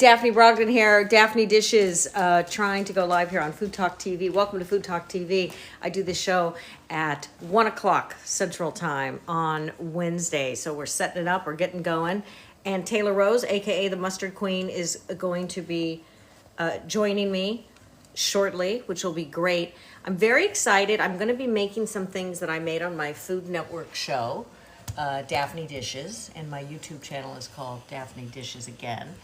Daphne Brogdon here, Daphne Dishes, trying to go live here on FoodTokTV. Welcome to FoodTokTV. I do this show at 1 o'clock Central Time on Wednesday. So we're setting it up, we're getting going. And Taylor Rose, aka the Mustard Queen, is going to be joining me shortly, which will be great. I'm very excited. I'm going to be making some things that I made on my Food Network show, Daphne Dishes, and my YouTube channel is called Daphne Dishes Again.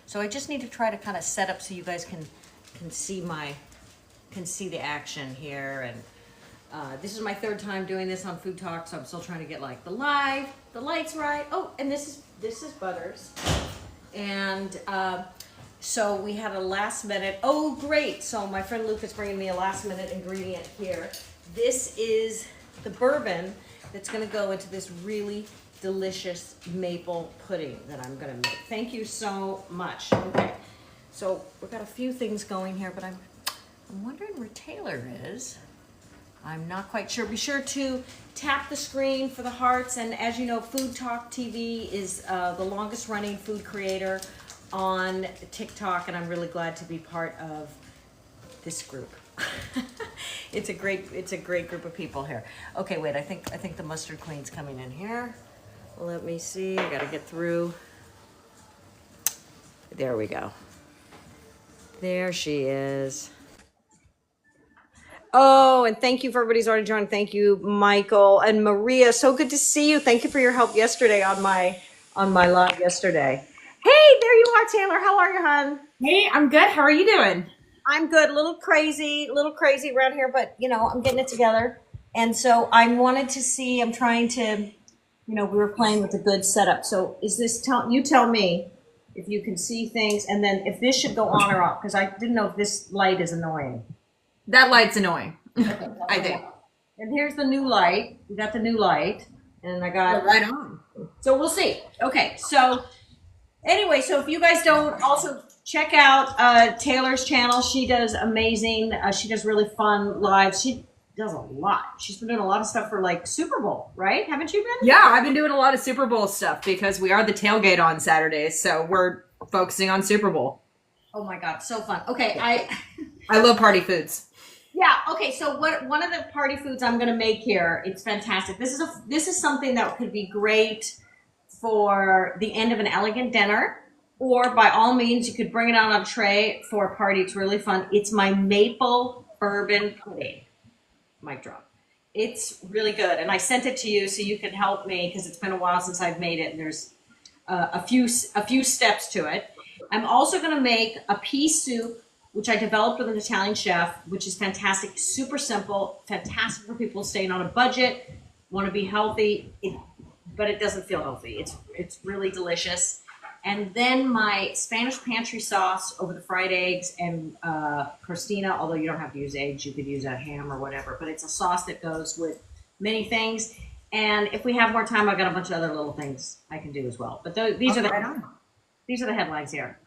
So I just need to try to kind of set up so you guys can see the action here. And this is my third time doing this on Food Talk, so I'm still trying to get like the lights right. Oh, and this is Butters. And so we had a last minute, oh great. So my friend Luke is bringing me a last minute ingredient here. This is the bourbon that's gonna go into this really delicious maple pudding that I'm gonna make. Thank you so much. Okay, so we've got a few things going here, but I'm wondering where Taylor is. I'm not quite sure. Be sure to tap the screen for the hearts, and as you know, FoodTokTV is the longest running food creator on TikTok, and I'm really glad to be part of this group. It's a great group of people here. Okay, wait, I think the Mustard Queen's coming in here. Let me see, I gotta get through. There we go. There she is. Oh, and thank you for everybody's already joined. Thank you, Michael and Maria. So good to see you. Thank you for your help yesterday on my live yesterday. Hey, there you are, Taylor. How are you, hon? Hey, I'm good. How are you doing? I'm good. A little crazy around here, but you know, I'm getting it together. And so I wanted to see, I'm trying to, we were playing with a good setup. So is this, you tell me if you can see things, and then if this should go on or off, because I didn't know if this light is annoying. That light's annoying. Okay, I think. And here's the new light. We got the new light, and I got right on. So we'll see. Okay, so anyway, so if you guys don't, also check out Taylor's channel. She does amazing. She does really fun lives. She does a lot. She's been doing a lot of stuff for like Super Bowl, right? Haven't you been? Yeah, I've been doing a lot of Super Bowl stuff because we are the tailgate on Saturdays, so we're focusing on Super Bowl. Oh my God, so fun. Okay, I love party foods. Yeah. Okay. So one of the party foods I'm going to make here, it's fantastic. This is something that could be great for the end of an elegant dinner, or by all means, you could bring it out on a tray for a party. It's really fun. It's my maple bourbon pudding. Mic drop. It's really good, and I sent it to you so you can help me because it's been a while since I've made it, and there's a few steps to it. I'm also going to make a pea soup, which I developed with an Italian chef, which is fantastic, super simple, fantastic for people staying on a budget, want to be healthy, but it doesn't feel healthy. It's really delicious. And then my Spanish Pantry Sauce over the fried eggs and Christina, although you don't have to use eggs, you could use a ham or whatever, but it's a sauce that goes with many things. And if we have more time, I've got a bunch of other little things I can do as well. But these are the headlines here.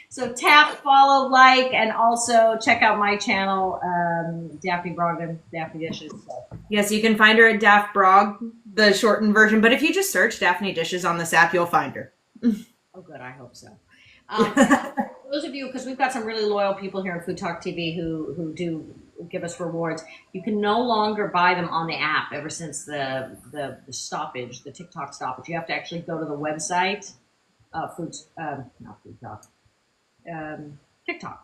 So tap, follow, like, and also check out my channel, Daphne Brogdon, Daphne Dishes. So. Yes, you can find her at Daph Brog, the shortened version. But if you just search Daphne Dishes on this app, you'll find her. Oh, good. I hope so. For those of you, because we've got some really loyal people here on FoodTokTV who do give us rewards, you can no longer buy them on the app ever since the stoppage, the TikTok stoppage. You have to actually go to the website, not FoodTok.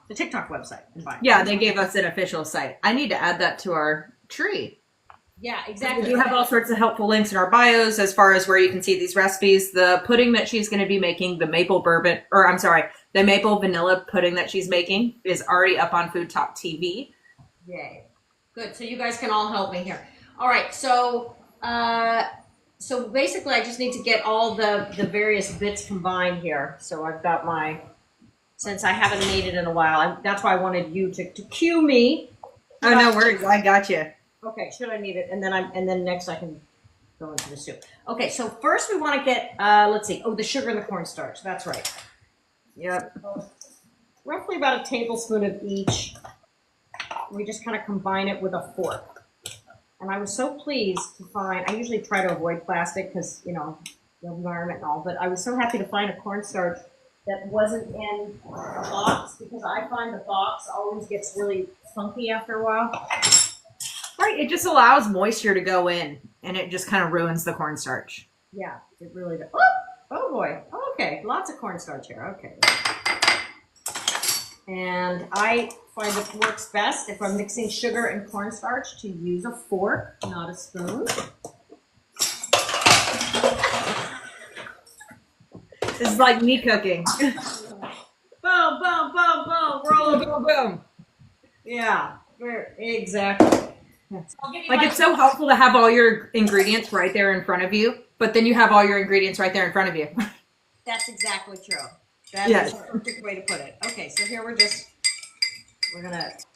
The TikTok website and buy it. Yeah, they gave us an official site. I need to add that to our tree. Yeah, exactly. We do have all sorts of helpful links in our bios as far as where you can see these recipes. The pudding that she's going to be making, the maple vanilla pudding that she's making is already up on FoodTokTV. Yay. Good. So you guys can all help me here. All right. So basically I just need to get all the various bits combined here. So I've got since I haven't made it in a while, that's why I wanted you to cue me. Oh, no worries. I got you. Okay, should I need it? And then next I can go into the soup. Okay, so first we want to get, let's see. Oh, the sugar and the cornstarch. That's right. Yep. Roughly about a tablespoon of each. We just kind of combine it with a fork. And I was so pleased to find, I usually try to avoid plastic because, the environment and all, but I was so happy to find a cornstarch that wasn't in a box, because I find the box always gets really funky after a while. Right, it just allows moisture to go in, and it just kind of ruins the cornstarch. Yeah, it really does. Oh boy. Okay, lots of cornstarch here. Okay. And I find it works best if I'm mixing sugar and cornstarch to use a fork, not a spoon. This is like me cooking. Boom, boom, boom, boom. Roll, Boom, boom. yeah, exactly. Like, it's so helpful to have all your ingredients right there in front of you, but then you have all your ingredients right there in front of you. That's exactly true. That Yes. is the perfect way to put it. Okay, so here we're gonna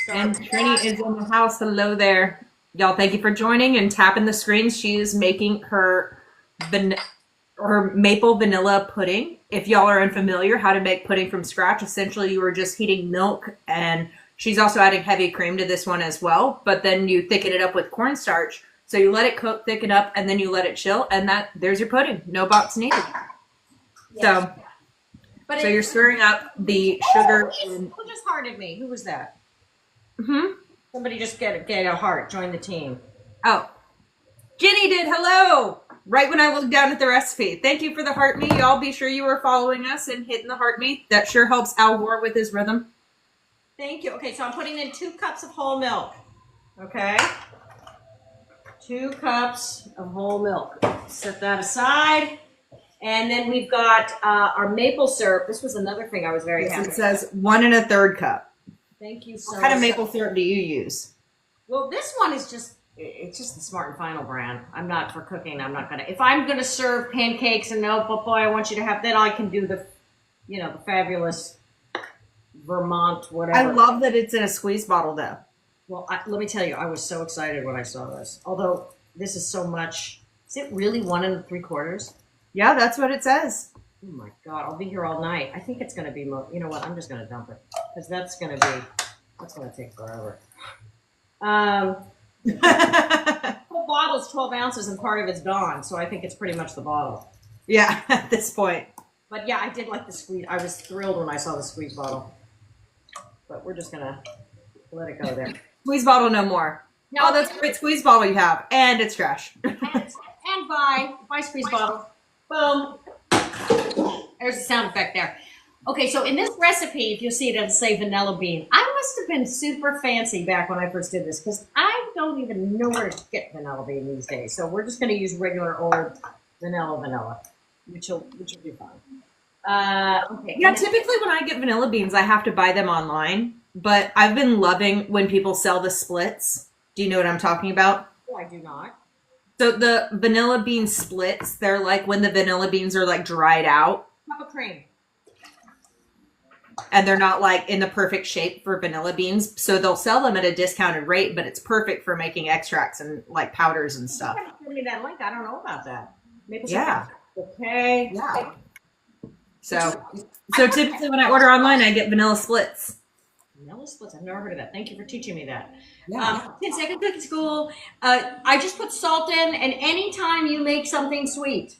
start. And Trini is in the house. Hello there. Y'all, thank you for joining and tapping the screens. She is making her maple vanilla pudding. If y'all are unfamiliar how to make pudding from scratch, essentially you are just heating milk, and she's also adding heavy cream to this one as well, but then you thicken it up with cornstarch. So you let it cook, thicken up, and then you let it chill, and there's your pudding. No box needed. Yes. So you're stirring up the sugar. Who just hearted me? Who was that? Mm-hmm. Somebody just get a heart. Join the team. Oh, Jenny did. Hello. Right when I looked down at the recipe. Thank you for the heart me. Y'all be sure you are following us and hitting the heart me. That sure helps Al Gore with his rhythm. Thank you. Okay, so I'm putting in 2 cups of whole milk. Okay. 2 cups of whole milk. Set that aside. And then we've got our maple syrup. This was another thing I was very happy It with. says 1 1/3 cup. Thank you so What much. kind of maple syrup do you use? Well, this one is it's just the Smart and Final brand. I'm not for cooking. I'm not gonna. If I'm gonna serve pancakes and no, but boy, I want you to have. Then I can do the fabulous Vermont whatever. I love that it's in a squeeze bottle though. Well, let me tell you, I was so excited when I saw this. Although this is so much. Is it really 1 3/4? Yeah, that's what it says. Oh my God, I'll be here all night. I think it's gonna be. You know what? I'm just gonna dump it because that's gonna take forever. The whole bottle's 12 ounces and part of it's gone, so I think it's pretty much the bottle. Yeah, at this point. But yeah, I did like the squeeze. I was thrilled when I saw the squeeze bottle. But we're just gonna let it go there. Squeeze bottle no more. No, Oh, that's a great squeeze bottle you have. And it's trash. and bye squeeze bottle. Boom. There's a sound effect there. Okay, so in this recipe, if you'll see it, it'll say vanilla bean. I must have been super fancy back when I first did this because I don't even know where to get vanilla bean these days. So we're just going to use regular old vanilla, which will be fine. Okay. Yeah, typically when I get vanilla beans, I have to buy them online. But I've been loving when people sell the splits. Do you know what I'm talking about? Oh, I do not. So the vanilla bean splits, they're like when the vanilla beans are like dried out. Cup of cream. And they're not like in the perfect shape for vanilla beans. So they'll sell them at a discounted rate, but it's perfect for making extracts and like powders and stuff. Give me that link. I don't know about that. Maybe Yeah. Okay. Yeah. So typically when I order online, I get vanilla splits. Vanilla splits. I've never heard of that. Thank you for teaching me that. Yeah. 10-second cooking school. I just put salt in, and anytime you make something sweet,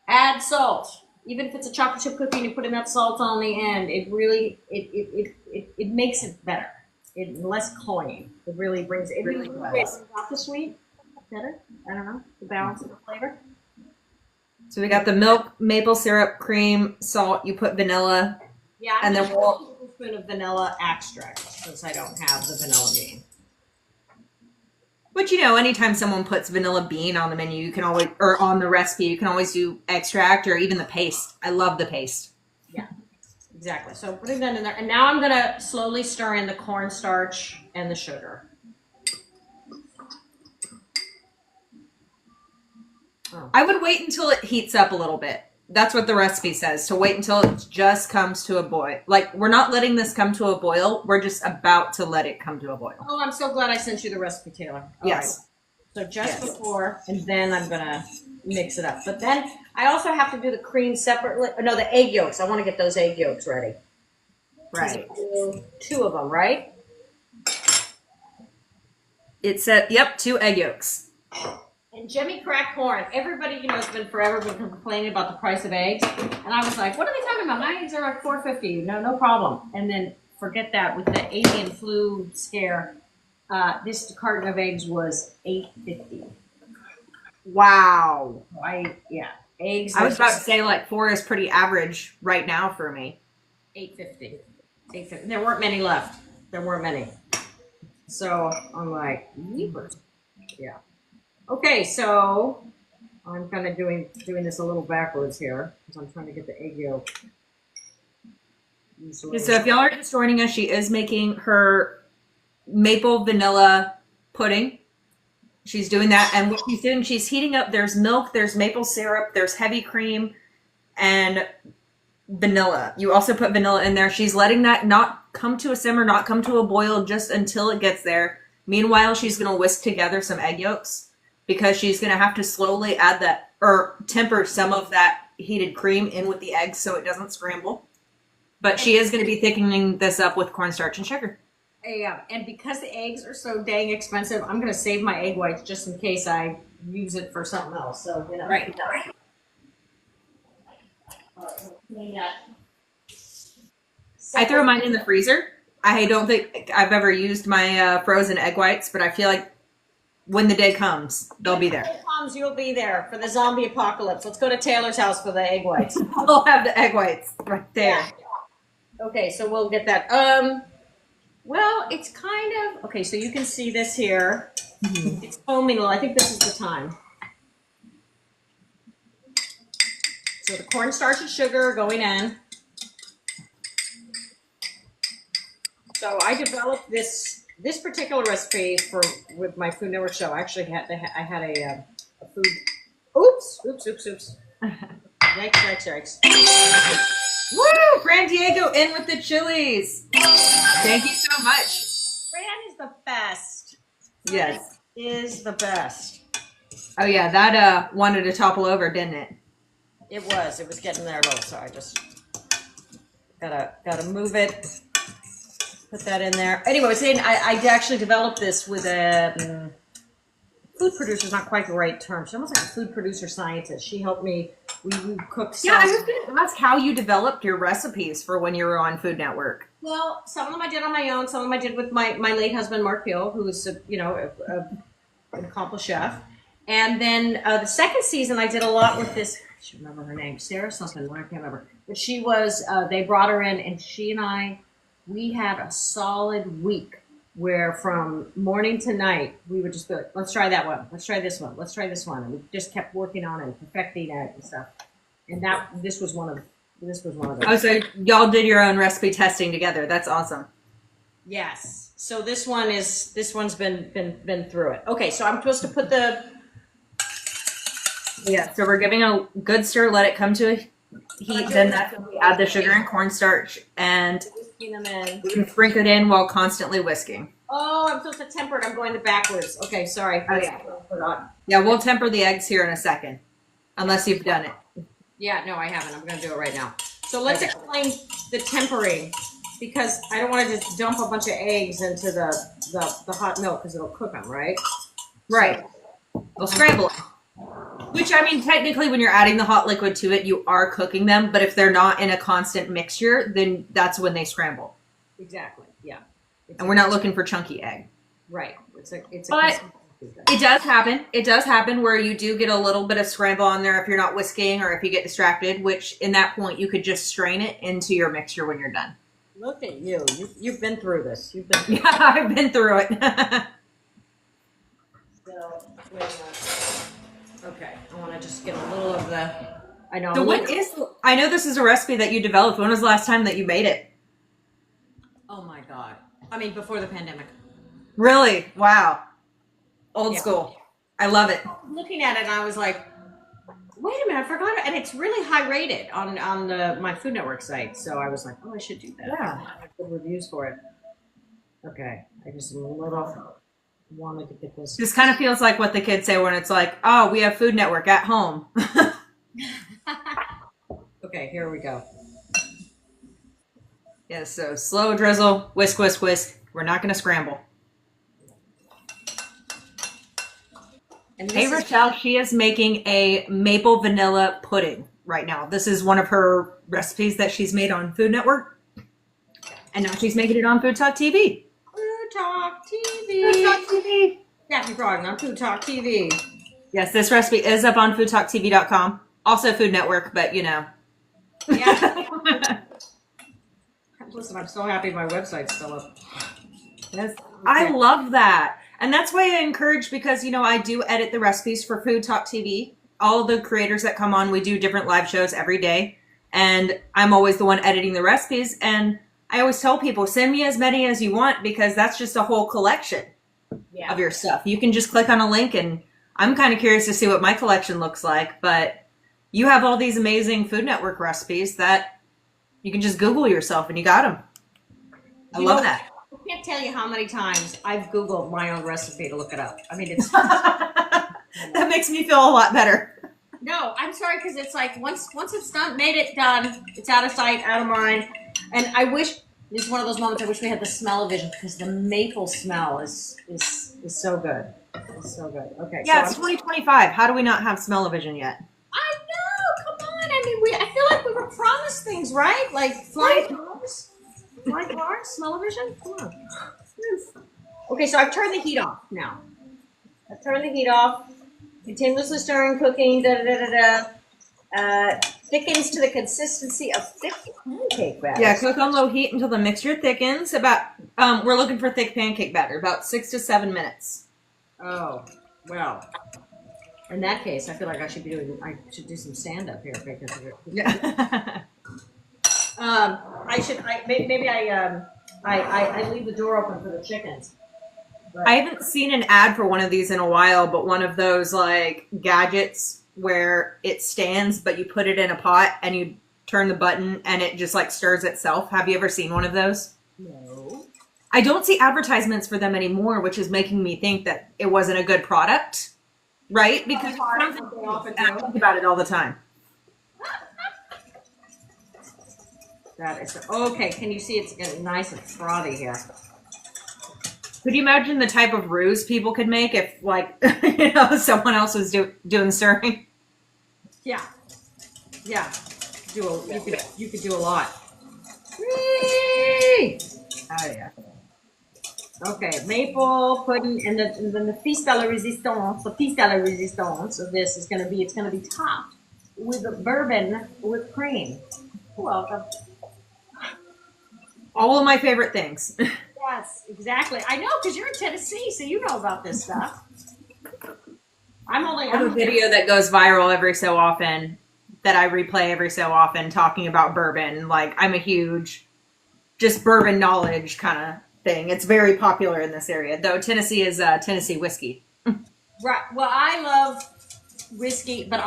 add salt. Even if it's a chocolate chip cookie and you put enough salt on the end, it really it makes it better. It less cloying. It really brings out the sweet better. I don't know, the balance of the flavor. So we got the milk, maple syrup, cream, salt. You put vanilla. Yeah, and then a tablespoon of vanilla extract since I don't have the vanilla bean. But anytime someone puts vanilla bean on the menu, you can always, or on the recipe, you can always do extract or even the paste. I love the paste. Yeah, exactly. So putting that in there, and now I'm gonna slowly stir in the cornstarch and the sugar. Oh. I would wait until it heats up a little bit. That's what the recipe says. To wait until it just comes to a boil. Like, we're not letting this come to a boil. We're just about to let it come to a boil. Oh, I'm so glad I sent you the recipe, Taylor. All Yes. Right. So just before, and then I'm gonna mix it up. But then I also have to do the cream separately. No, the egg yolks. I want to get those egg yolks ready. Right. So 2 of them, right? It said, yep, 2 egg yolks. And Jimmy cracked corn. Everybody, has been forever been complaining about the price of eggs. And I was like, what are they talking about? My eggs are like $4.50. No problem. And then forget that with the avian flu scare, this carton of eggs was $8.50. Wow. Eggs. I was about to say like 4 is pretty average right now for me. $8.50. $8.50. There weren't many left. There weren't many. So I'm like, yeah. Okay, so I'm kind of doing this a little backwards here because I'm trying to get the egg yolk. So if y'all are just joining us, she is making her maple vanilla pudding. She's doing that, and what she's doing, she's heating up. There's milk, there's maple syrup, there's heavy cream, and vanilla. You also put vanilla in there. She's letting that not come to a simmer, not come to a boil, just until it gets there. Meanwhile, she's going to whisk together some egg yolks because she's going to have to slowly add that or temper some of that heated cream in with the eggs so it doesn't scramble. But she is going to be thickening this up with cornstarch and sugar. Yeah, and because the eggs are so dang expensive, I'm going to save my egg whites just in case I use it for something else. So, Right. I throw mine in the freezer. I don't think I've ever used my frozen egg whites, but I feel like when the day comes, they'll be there. When it comes, you'll be there for the zombie apocalypse. Let's go to Taylor's house for the egg whites. I'll have the egg whites right there. Yeah. Okay, so we'll get that. Well, it's kind of okay. So you can see this here. Mm-hmm. It's foaming. I think this is the time. So the cornstarch and sugar are going in. So I developed this particular recipe with my Food Network show. I actually had a food. Oops. Yikes. Woo! Gran Diego in with the chilies. Thank you so much. Fran is the best. Yes. Is the best. Oh yeah, that wanted to topple over, didn't it? It was getting there a little, so I just gotta move it. Put that in there. Anyway, I actually developed this with a food producer. Is not quite the right term. She's almost like a food producer scientist. She helped me. We cooked. Yeah, I was going to ask how you developed your recipes for when you were on Food Network. Well, some of them I did on my own. Some of them I did with my late husband, Mark Peel, who is an accomplished chef. And then the second season, I did a lot with this. I should remember her name, Sarah something. I can't remember. But she was. They brought her in, and she and I. We had a solid week where from morning to night, we would just be like, let's try that one. Let's try this one. Let's try this one. And we just kept working on it and perfecting it and stuff. And this was one of them. Oh, so y'all did your own recipe testing together. That's awesome. Yes. So this one's been through it. Okay. So I'm supposed to put yeah. So we're giving a good stir, let it come to a heat. Then that's when we add the sugar and cornstarch and them in. we can sprinkle it in while constantly whisking. Oh, I'm supposed to temper it. I'm going backwards. Okay, sorry. Oh, yeah. Yeah, we'll temper the eggs here in a second, unless you've done it. Yeah, no, I haven't. I'm going to do it right now. So let's explain the tempering, because I don't want to just dump a bunch of eggs into the hot milk because it'll cook them, right? Right. We'll scramble it. Which, I mean, technically when you're adding the hot liquid to it, you are cooking them. But if they're not in a constant mixture, then that's when they scramble. Exactly, yeah. And we're not looking for chunky egg. Right. But it does happen. It does happen where you do get a little bit of scramble on there if you're not whisking or if you get distracted, which in that point you could just strain it into your mixture when you're done. Look at you. You've been through this. Yeah, I've been through it. So, wait a minute. Okay, I want to just get a little of the. I know. So I know this is a recipe that you developed. When was the last time that you made it? Oh my God! I mean, before the pandemic. Really? Wow. Old school. I love it. Looking at it, and I was like, "Wait a minute, I forgot." And it's really high rated on my Food Network site. So I was like, "Oh, I should do that." Yeah. I have good reviews for it. Okay, I just wanted to get this. This kind of feels like what the kids say when it's like, oh, we have Food Network at home. Okay, here we go. Yeah, so slow drizzle, whisk, whisk, whisk. We're not going to scramble. And Hey, this is Rochelle, she is making a maple vanilla pudding right now. This is one of her recipes that she's made on Food Network. And now she's making it on Food Talk TV. Food Talk Food Talk TV. TV. Daphne Brogdon on Food Talk TV. Yes, this recipe is up on foodtalktv.com. Also Food Network, but you know. Yeah. Listen, I'm so happy my website's still up. Yes, I love that. And that's why I encourage, because, you know, I do edit the recipes for Food Talk TV. All the creators that come on, we do different live shows every day. And I'm always the one editing the recipes. And I always tell people, send me as many as you want, because that's just a whole collection of your stuff. You can just click on a link, and I'm kind of curious to see what my collection looks like. But you have all these amazing Food Network recipes that you can just Google yourself and you got them. I love that. I can't tell you how many times I've Googled my own recipe to look it up. I mean, it's That makes me feel a lot better. no. I'm sorry, because it's like once it's done, made it done. It's out of sight, out of mind. And I wish it's one of those moments. I wish we had the smell-o-vision, because the maple smell is so good. It's so good. Okay. Yeah, so it's 2025. How do we not have smell-o-vision yet? I know. Come on. I mean, I feel like we were promised things, right? Like flying cars, smell-o-vision. Come on. Okay, so I've turned the heat off now. I've turned the heat off. Continuously stirring, cooking. Da da da da da. Thickens to the consistency of thick pancake batter. Yeah, cook on low heat until the mixture thickens. We're looking for thick pancake batter, about 6 to 7 minutes. Oh, well. In that case, I feel like I should do some stand up here because of it. Yeah. I leave the door open for the chickens. But I haven't seen an ad for one of these in a while, but one of those like gadgets where it stands, but you put it in a pot and you turn the button and it just like stirs itself. Have you ever seen one of those? no. I don't see advertisements for them anymore, which is making me think that it wasn't a good product, right? Because I think about it all the time. That is okay. Can you see it's getting nice and frothy here? Could you imagine the type of ruse people could make if, like, someone else was doing stirring? Yeah. You could do a lot. Whee! Oh yeah. Okay, maple pudding, and then the piece de la resistance. The piece de la resistance of this is going to be topped with a bourbon with cream. You're welcome. All of my favorite things. Yes, exactly. I know, because you're in Tennessee, so you know about this stuff. I have a video that goes viral every so often that I replay every so often talking about bourbon. Like, I'm a huge just bourbon knowledge kind of thing. It's very popular in this area, though Tennessee is Tennessee whiskey. Right. Well, I love whiskey, but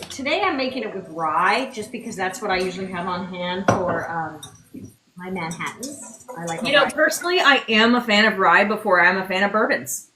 today I'm making it with rye, just because that's what I usually have on hand for my Manhattans. I like. Personally, I am a fan of rye before I'm a fan of bourbons.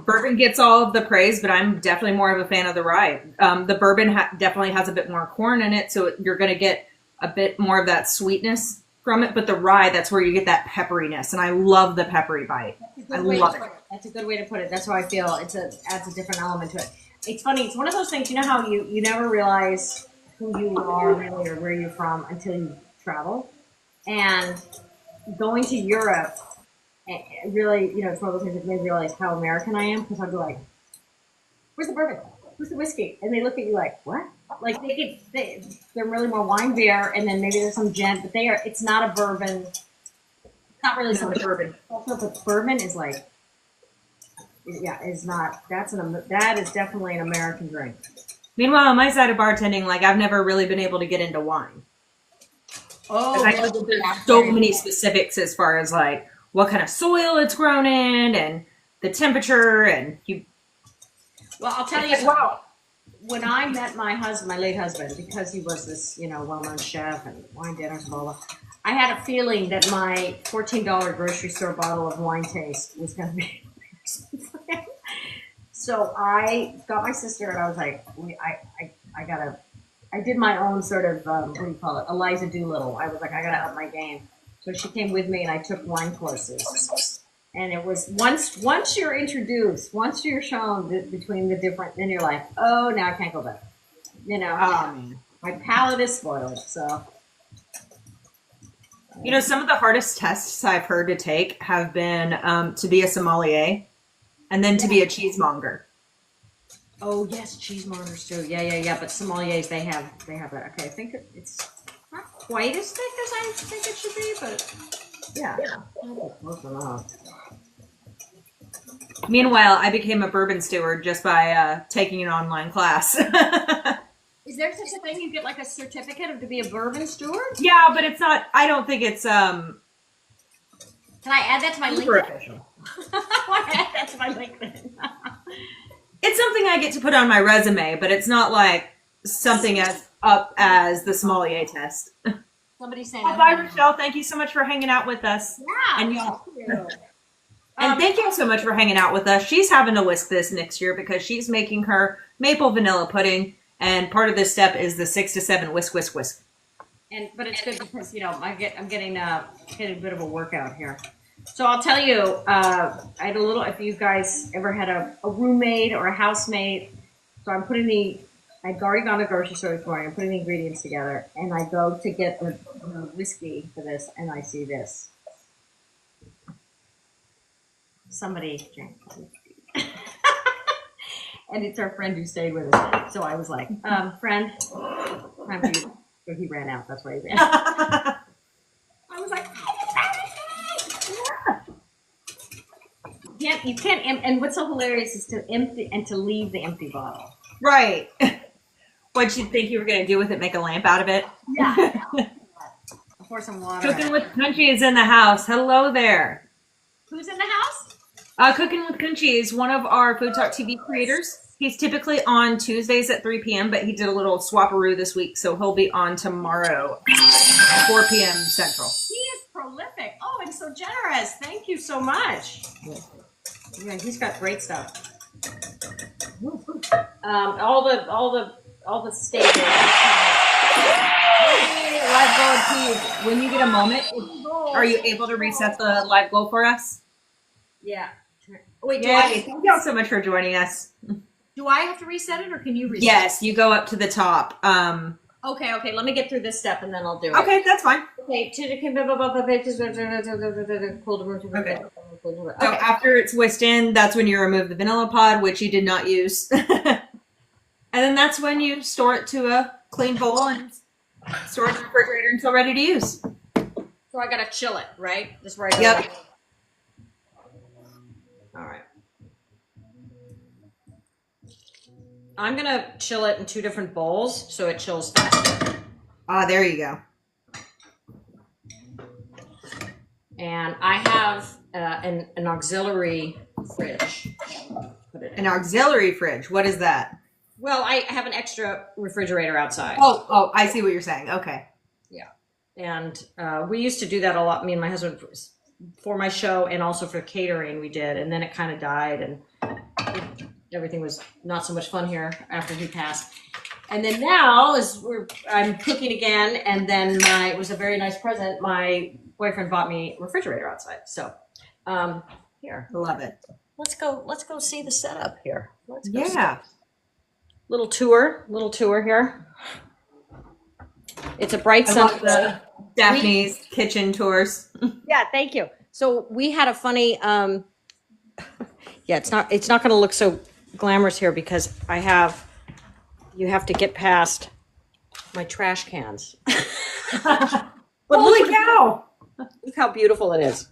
Bourbon gets all of the praise, but I'm definitely more of a fan of the rye. The bourbon definitely has a bit more corn in it, so you're going to get a bit more of that sweetness from it. But the rye, that's where you get that pepperiness, and I love the peppery bite. I love it. That's a good way to put it. That's how I feel. Adds a different element to it. It's funny. It's one of those things. You know how you never realize who you are really or where you're from until you travel, and going to Europe. Really, it's one of those things that made me realize how American I am, because I'll be like, "Where's the bourbon? Where's the whiskey?" And they look at you like, "What?" Like they're really more wine beer, and then maybe there's some gin, but it's not a bourbon. It's not really some bourbon. Also, but bourbon is like, is not. That is definitely an American drink. Meanwhile, on my side of bartending, I've never really been able to get into wine. Oh, I know that there's so many specifics as far as what kind of soil it's grown in and the temperature, and Well, I'll tell you. Wow. When I met my husband, my late husband, because he was this, well-known chef and wine dinners and blah, blah, I had a feeling that my $14 grocery store bottle of wine taste was going to be for him. So I got my sister, and I was like, I did my own sort of, what do you call it, Eliza Doolittle. I was like, I got to up my game. So she came with me, and I took wine courses. And it was once you're introduced, once you're shown between the different, then you're like, oh, now I can't go back. You know, my palate is spoiled. So, you know, some of the hardest tests I've heard to take have been to be a sommelier and then to be a cheesemonger. oh yes, cheesemongers too. Yeah. But sommeliers, they have that. Okay, I think it's not quite as thick as I think it should be, but yeah. Meanwhile, I became a bourbon steward just by taking an online class. Is there such a thing? You get like a certificate to be a bourbon steward? Yeah, but it's not. I don't think it's Can I add that to my super LinkedIn? official. I want to add that to my LinkedIn. It's something I get to put on my resume, but it's not like something as up as the sommelier test. Somebody saying. Oh, bye, Rochelle. Thank you so much for hanging out with us. Yeah. And y'all. Thank you. And thank you so much for hanging out with us. She's having to whisk this next year because she's making her maple vanilla pudding, and part of this step is the 6 to 7 whisk. But it's good because I'm getting a bit of a workout here. So I'll tell you, I had a little. If you guys ever had a roommate or a housemate, so I'm putting I'd already gone to the grocery store this morning. I'm putting the ingredients together, and I go to get the whiskey for this, and I see this. Somebody drank whiskey. And it's our friend who stayed with us. So I was like, friend, time for you. So he ran out. That's why he ran out. I was like, you can't, and what's so hilarious is to empty and to leave the empty bottle. Right. What'd you think you were going to do with it? Make a lamp out of it? Yeah. Pour some water. Cooking with Kunchy is in the house. Hello there. Who's in the house? Cooking with Kunchy is one of our Food Talk TV creators. He's typically on Tuesdays at 3 p.m., but he did a little swapperoo this week, so he'll be on tomorrow at 4 p.m. Central. He is prolific. Oh, and so generous. Thank you so much. Yeah, he's got great stuff. All the staples. Live goal, please. When you get a moment, are you able to reset the live goal for us? Yeah. Wait, Thank you all so much for joining us. Do I have to reset it, or can you reset it? Yes, you go up to the top. Okay. Let me get through this step, and then I'll do it. Okay, that's fine. Okay. Okay. So after it's whisked in, that's when you remove the vanilla pod, which you did not use. And then that's when you store it to a clean bowl and store it in the refrigerator until ready to use. So I gotta chill it, right? This is where I go. Yep. All right. I'm gonna chill it in 2 different bowls so it chills faster. Ah, there you go. And I have an auxiliary fridge. Put it in. An auxiliary fridge. What is that? Well, I have an extra refrigerator outside. Oh, I see what you're saying. Okay. Yeah. And we used to do that a lot, me and my husband, for my show and also for catering we did. And then it kind of died, and everything was not so much fun here after he passed. And then now I'm cooking again, and then it was a very nice present. My boyfriend bought me a refrigerator outside. So here. Love it. Let's go see the setup here. Let's go Yeah. Little tour here. It's a bright sunny day. Daphne's kitchen tours. Yeah, thank you. So we had a funny yeah, it's not going to look so glamorous here because you have to get past my trash cans. But holy cow. Look how beautiful it is.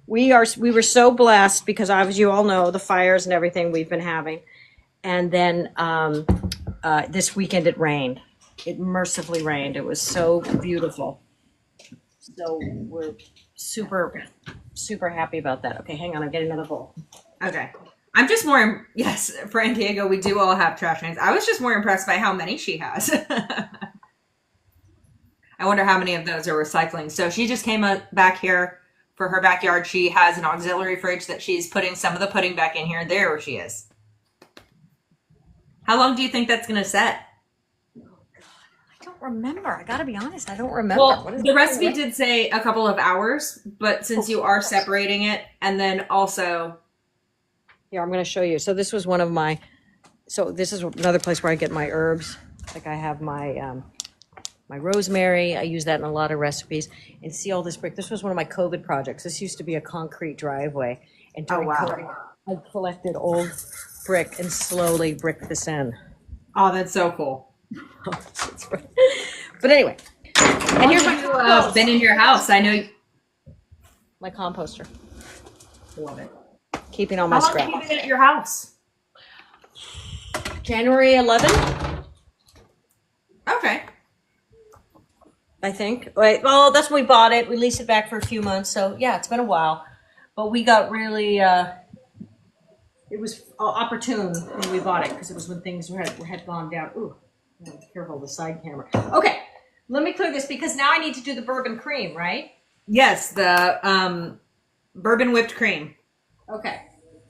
We were so blessed because, as you all know, the fires and everything we've been having. And then this weekend it rained. It mercifully rained. It was so beautiful. So we're super, super happy about that. Okay, hang on. I'm getting another bowl. Okay. I'm just more, yes, for Diego, we do all have trash cans. I was just more impressed by how many she has. I wonder how many of those are recycling. So she just came back here for her backyard. She has an auxiliary fridge that she's putting some of the pudding back in here. There she is. How long do you think that's going to set? Oh, God. don't remember. I gotta be honest. I don't remember. Well, What is the recipe did say a couple of hours, but since you are separating it, and then also, Here, I'm going to show you. So this was one of my. So this is another place where I get my herbs. Like I have my rosemary. I use that in a lot of recipes. And see all this brick. This was one of my COVID projects. This used to be a concrete driveway, and during COVID, I collected old brick and slowly bricked this in. oh, that's so cool. But anyway, and here's my compost. Been in your house. I know. My composter. Love it. Keeping all my How long scraps. have you been at your house? January 11th, Okay. I think. Wait, well, that's when we bought it. We leased it back for a few months. So yeah, it's been a while. But we got really, it was opportune when we bought it because it was when things had gone down. Ooh, careful the side camera. Okay, let me clear this because now I need to do the bourbon cream, right? Yes, the bourbon whipped cream. Okay.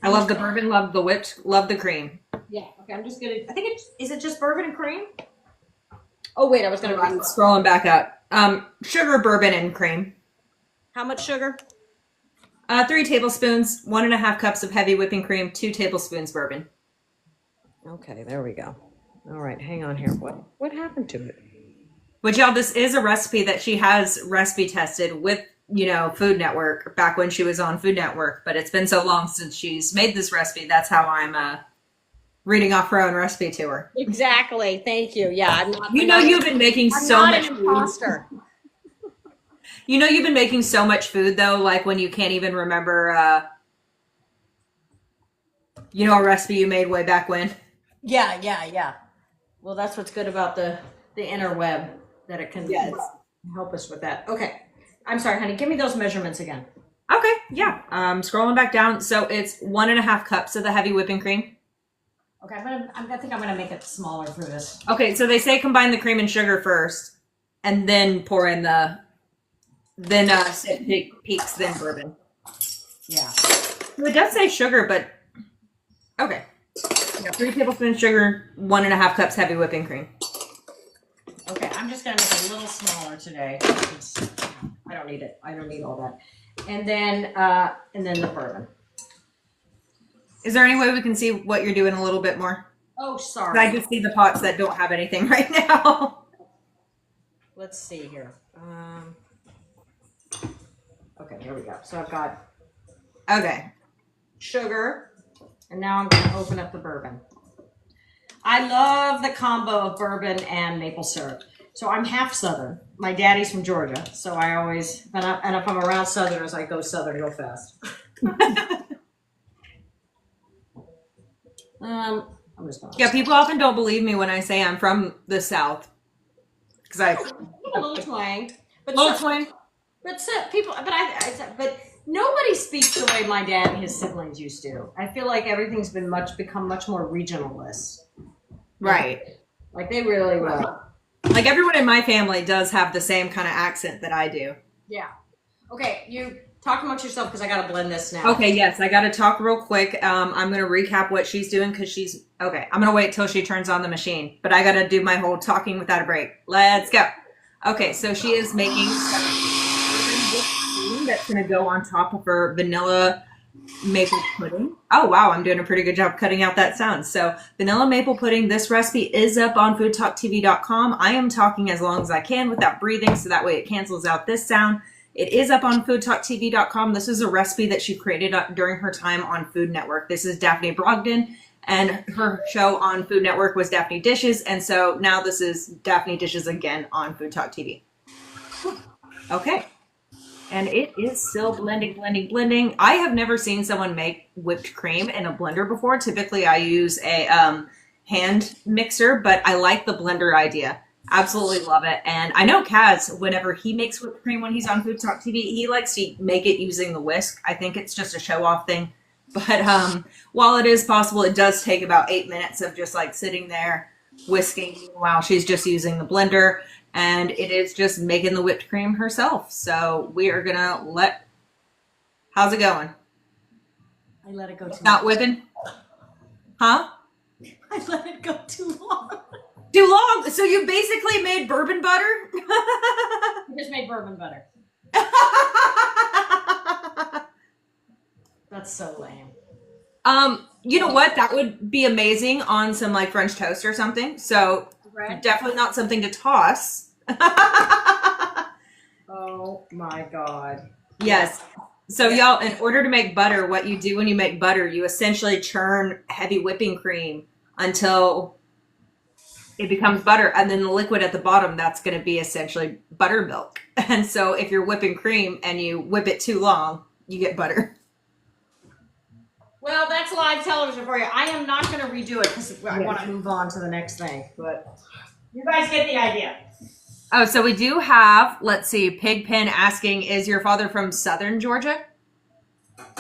I love the bourbon, love the whipped, love the cream. Yeah. Okay. I'm just gonna. I think is it just bourbon and cream? Oh wait, I was gonna. I'm scrolling back up. Sugar, bourbon, and cream. How much sugar? 3 tablespoons, 1.5 cups of heavy whipping cream, 2 tablespoons bourbon. Okay, there we go. All right, hang on here. What happened to it? But y'all, this is a recipe that she has recipe tested with, Food Network back when she was on Food Network. But it's been so long since she's made this recipe. That's how I'm reading off her own recipe to her. Exactly. Thank you. Yeah, I'm not. You've been making I'm so not much an food. imposter. You've been making so much food though, like when you can't even remember, a recipe you made way back when. Yeah. Well, that's what's good about the interweb, that it can help us with that. Okay. I'm sorry, honey. Give me those measurements again. Okay, yeah. Scrolling back down, so it's 1.5 cups of the heavy whipping cream. Okay, I think I'm gonna make it smaller for this. Okay, so they say combine the cream and sugar first, and then pour in peaks, then bourbon. Yeah. So it does say sugar, but okay. Yeah, 3 tablespoons sugar, 1.5 cups heavy whipping cream. Okay, I'm just gonna make it a little smaller today. I don't need it. I don't need all that. And then the bourbon. Is there any way we can see what you're doing a little bit more? Oh, sorry. I just see the pots that don't have anything right now. Let's see here. Okay, here we go. So I've got sugar, and now I'm going to open up the bourbon. I love the combo of bourbon and maple syrup. So I'm half Southern. My daddy's from Georgia, so I always, and if I'm around Southerners, I go Southern real fast. I'm just gonna. Yeah, people often don't believe me when I say I'm from the South, because A little twang, but but nobody speaks the way my dad and his siblings used to. I feel like everything's become much more regionalist. Right. Like they really will. Like everyone in my family does have the same kind of accent that I do. Yeah. Okay, you talk amongst yourself because I gotta blend this now. Okay, yes, I got to talk real quick. I'm going to recap what she's doing because I'm going to wait till she turns on the machine, but I got to do my whole talking without a break. Let's go. Okay, so she is making that's going to go on top of her vanilla maple pudding. Oh, wow, I'm doing a pretty good job cutting out that sound. So vanilla maple pudding, this recipe is up on foodtoktv.com. I am talking as long as I can without breathing, so that way it cancels out this sound. It is up on foodtoktv.com. This is a recipe that she created during her time on Food Network. This is Daphne Brogdon, and her show on Food Network was Daphne Dishes, and so now this is Daphne Dishes Again on FoodTokTV. Okay. And it is still blending. I have never seen someone make whipped cream in a blender before. Typically, I use a hand mixer, but I like the blender idea. Absolutely love it. And I know Kaz, whenever he makes whipped cream when he's on FoodTokTV, he likes to make it using the whisk. I think it's just a show-off thing. But while it is possible, it does take about 8 minutes of just like sitting there whisking while she's just using the blender. And it is just making the whipped cream herself. So we are going to how's it going? I let it go too long. Not whipping? Huh? I let it go too long. Dude, too long. So you basically made bourbon butter? We just made bourbon butter. That's so lame. You know what? That would be amazing on some like French toast or something. So Right? definitely not something to toss. Oh my God. Yes. So y'all, in order to make butter, what you do when you make butter, you essentially churn heavy whipping cream until it becomes butter, and then the liquid at the bottom, that's going to be essentially buttermilk. And so if you're whipping cream and you whip it too long, you get butter. Well, that's live television for you. I am not going to redo it because I want to move on to the next thing. But you guys get the idea. Oh, so we do have, let's see, Pigpen asking, is your father from Southern Georgia?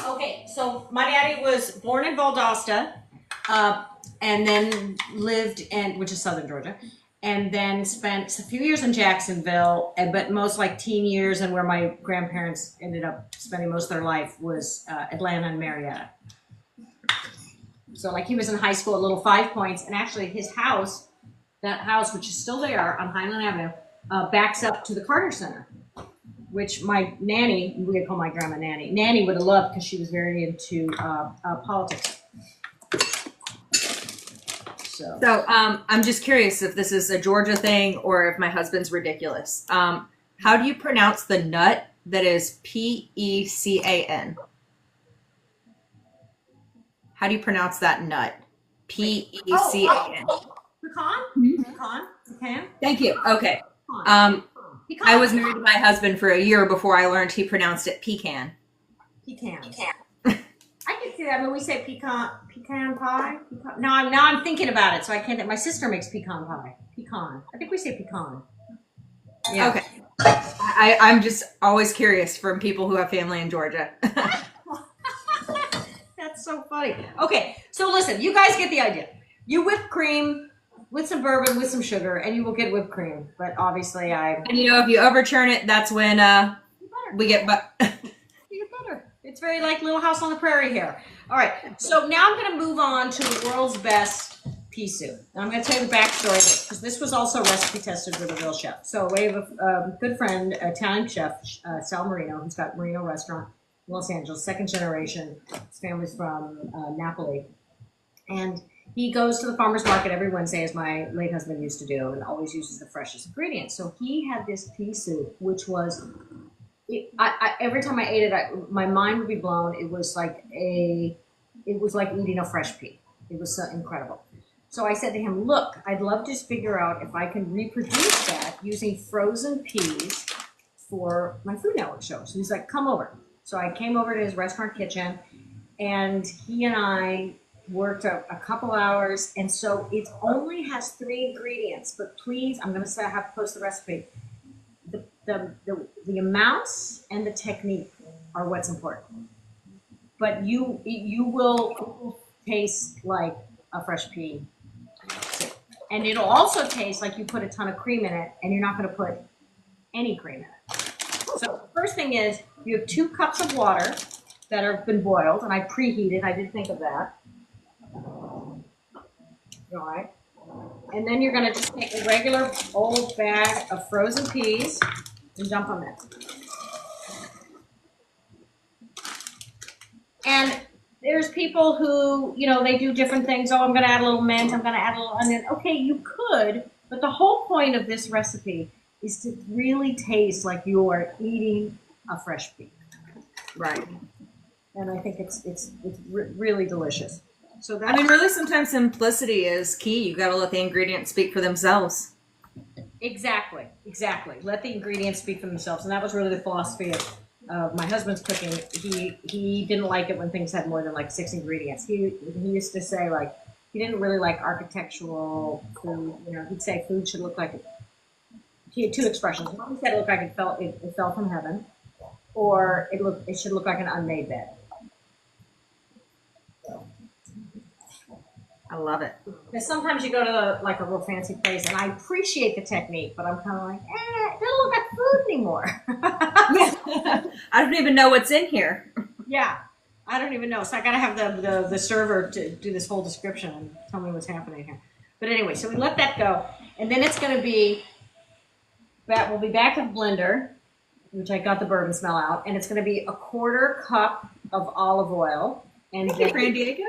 Okay, so my daddy was born in Valdosta, and then lived in, which is Southern Georgia, and then spent a few years in Jacksonville, but most like teen years and where my grandparents ended up spending most of their life was Atlanta and Marietta. So like he was in high school at Little Five Points, and actually his house, that house, which is still there on Highland Avenue, backs up to the Carter Center, which my nanny, we call my grandma Nanny would have loved because she was very into politics. So I'm just curious if this is a Georgia thing or if my husband's ridiculous. How do you pronounce the nut that is Pecan? How do you pronounce that nut? Pecan. Pecan? Thank you. Okay. Pecan. I was married to my husband for a year before I learned he pronounced it pecan. Pecan. I can see that. I mean, we say pecan pie. Now I'm thinking about it, so I can't. My sister makes pecan pie. Pecan. I think we say pecan. Yeah. Okay. I'm just always curious from people who have family in Georgia. That's so funny. Okay, so listen, you guys get the idea. You whip cream with some bourbon, with some sugar, and you will get whipped cream. But obviously, And if you overturn it, that's when we get you get butter. It's very like Little House on the Prairie here. All right, so now I'm going to move on to the world's best pea soup. Now I'm going to tell you the backstory of it, because this was also recipe tested with a real chef. So we have a good friend, Italian chef, Sal Marino, who's got Marino Restaurant in Los Angeles, second generation. His family's from Napoli. And he goes to the farmer's market every Wednesday, as my late husband used to do, and always uses the freshest ingredients. So he had this pea soup, which was, every time I ate it, my mind would be blown. It was like eating a fresh pea. It was so incredible. So I said to him, look, I'd love to figure out if I can reproduce that using frozen peas for my Food Network show. So he's like, come over. So I came over to his restaurant kitchen, and he and I worked a couple hours. And so it only has 3 ingredients, but please, I'm going to say I have to post the recipe. The amounts and the technique are what's important. But you will taste like a fresh pea soup. And it'll also taste like you put a ton of cream in it, and you're not going to put any cream in it. So first thing is, you have 2 cups of water that have been boiled, and I preheated. I did think of that. All right. And then you're going to just take a regular old bag of frozen peas and dump them in. And there's people who, they do different things. Oh, I'm going to add a little mint. I'm going to add a little onion. Okay, you could, but the whole point of this recipe is to really taste like you are eating a fresh pea. right. And I think it's really delicious. So I mean, really, sometimes simplicity is key. You got to let the ingredients speak for themselves. Exactly. Let the ingredients speak for themselves, and that was really the philosophy of my husband's cooking. He didn't like it when things had more than like 6 ingredients. He used to say like he didn't really like architectural food. He'd say food should look like it. He had 2 expressions. One said it looked like it fell from heaven, or it should look like an unmade bed. I love it. Because sometimes you go to a real fancy place, and I appreciate the technique, but I'm kind of like, it doesn't look like food anymore. I don't even know what's in here. Yeah, I don't even know. So I got to have the server to do this whole description and tell me what's happening here. But anyway, so we let that go. And then it's going to be, we'll be back to the blender, which I got the bourbon smell out. And it's going to be a 1/4 cup of olive oil. And Thank you, Fran Diego.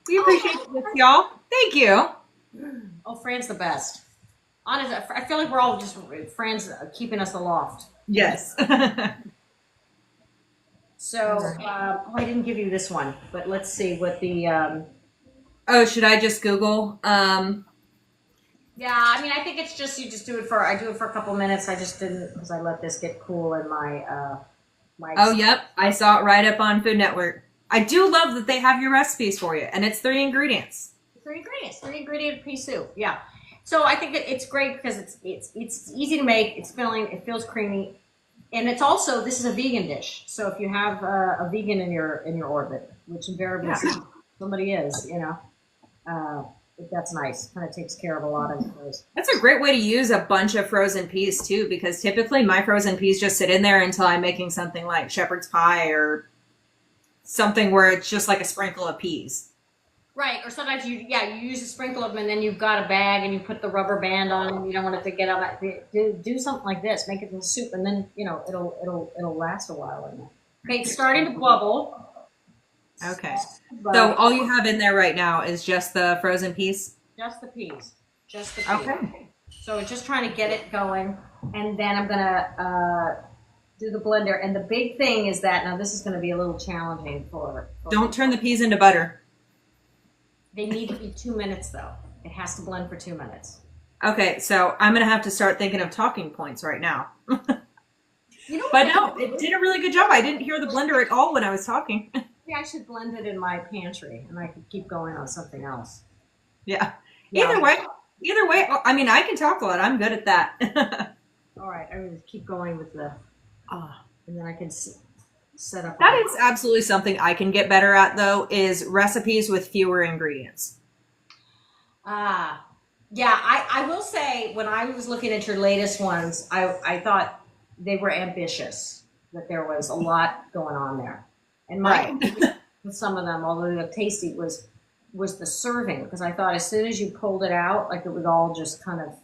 We appreciate this, y'all. Thank you. Oh, Fran's the best. Honestly, I feel like we're all just, Fran's keeping us aloft. Yes. So, I didn't give you this one, but let's see what the, Oh, should I just Google? yeah, I mean, I think it's just, I do it for a couple minutes. I just didn't, because I let this get cool in my, Oh, yep. I saw it right up on Food Network. I do love that they have your recipes for you, and it's 3 ingredients. 3 ingredient pea soup. Yeah. So I think it's great because it's easy to make. It's filling. It feels creamy, and it's also, this is a vegan dish. So if you have a vegan in your orbit, which invariably somebody is, that's nice. Kind of takes care of a lot of those. That's a great way to use a bunch of frozen peas too, because typically my frozen peas just sit in there until I'm making something like shepherd's pie or something where it's just like a sprinkle of peas. Right, or sometimes you use a sprinkle of them and then you've got a bag and you put the rubber band on and you don't want it to get out. Do something like this, make it into soup, and then it'll last a while in there. Okay, it's starting to bubble. Okay, so all you have in there right now is just the frozen peas? Just the peas. Okay. So we're just trying to get it going, and then I'm gonna do the blender. And the big thing is that, now this is gonna be a little challenging for Don't turn the peas into butter. They need to be 2 minutes though. It has to blend for 2 minutes. Okay, so I'm going to have to start thinking of talking points right now. But no, it did a really good job. I didn't hear the blender at all when I was talking. Yeah, I should blend it in my pantry and I could keep going on something else. Yeah. Either way, I mean, I can talk a lot. I'm good at that. All right, I'm going to keep going with the, and then I can set up. That is absolutely something I can get better at, though, is recipes with fewer ingredients. Yeah, I will say, when I was looking at your latest ones, I thought they were ambitious, that there was a lot going on there. And my complaint with some of them, although they're tasty, was the serving, because I thought as soon as you pulled it out, like it would all just kind of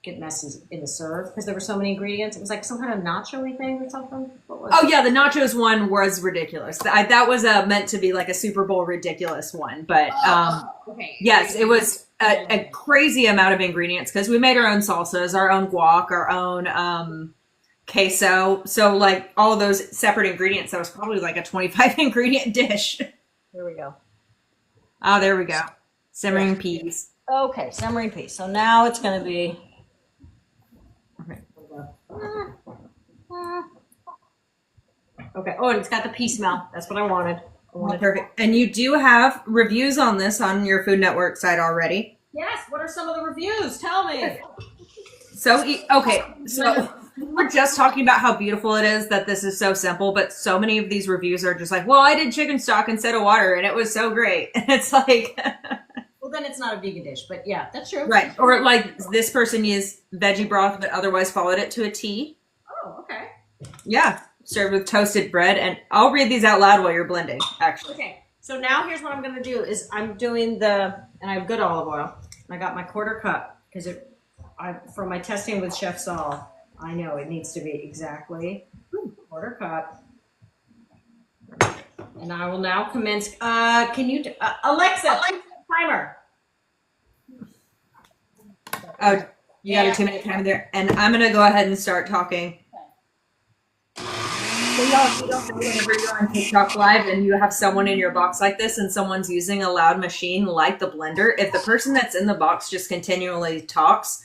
get messy in the serve, because there were so many ingredients. It was like some kind of nacho-y thing or something. What was it? Yeah, the nachos one was ridiculous. That was meant to be like a Super Bowl ridiculous one, but okay. Yes, it was a crazy amount of ingredients, because we made our own salsas, our own guac, our own queso. So like all those separate ingredients, that was probably like a 25 ingredient dish. Here we go. Oh, there we go. Simmering peas. Okay, simmering peas. So now it's going to be. Okay. Oh, and it's got the pea smell. That's what I wanted. Perfect. And you do have reviews on this on your Food Network site already. Yes. What are some of the reviews? Tell me. So we're just talking about how beautiful it is that this is so simple, but so many of these reviews are just like, well, I did chicken stock instead of water and it was so great. And it's like... Well, then it's not a vegan dish, but yeah, that's true. Right. Or like this person used veggie broth, but otherwise followed it to a T. Oh, okay. Yeah. Served with toasted bread. And I'll read these out loud while you're blending, actually. Okay. So now here's what I'm going to do is I'm doing and I have good olive oil. And I got my 1/4 cup because from my testing with Chef Saul, I know it needs to be exactly 1/4 cup. And I will now commence. Can you, Alexa, timer. Oh, you got a 2-minute timer there. And I'm going to go ahead and start talking. So y'all, if you don't know, whenever you're on TikTok Live and you have someone in your box like this and someone's using a loud machine like the blender, if the person that's in the box just continually talks,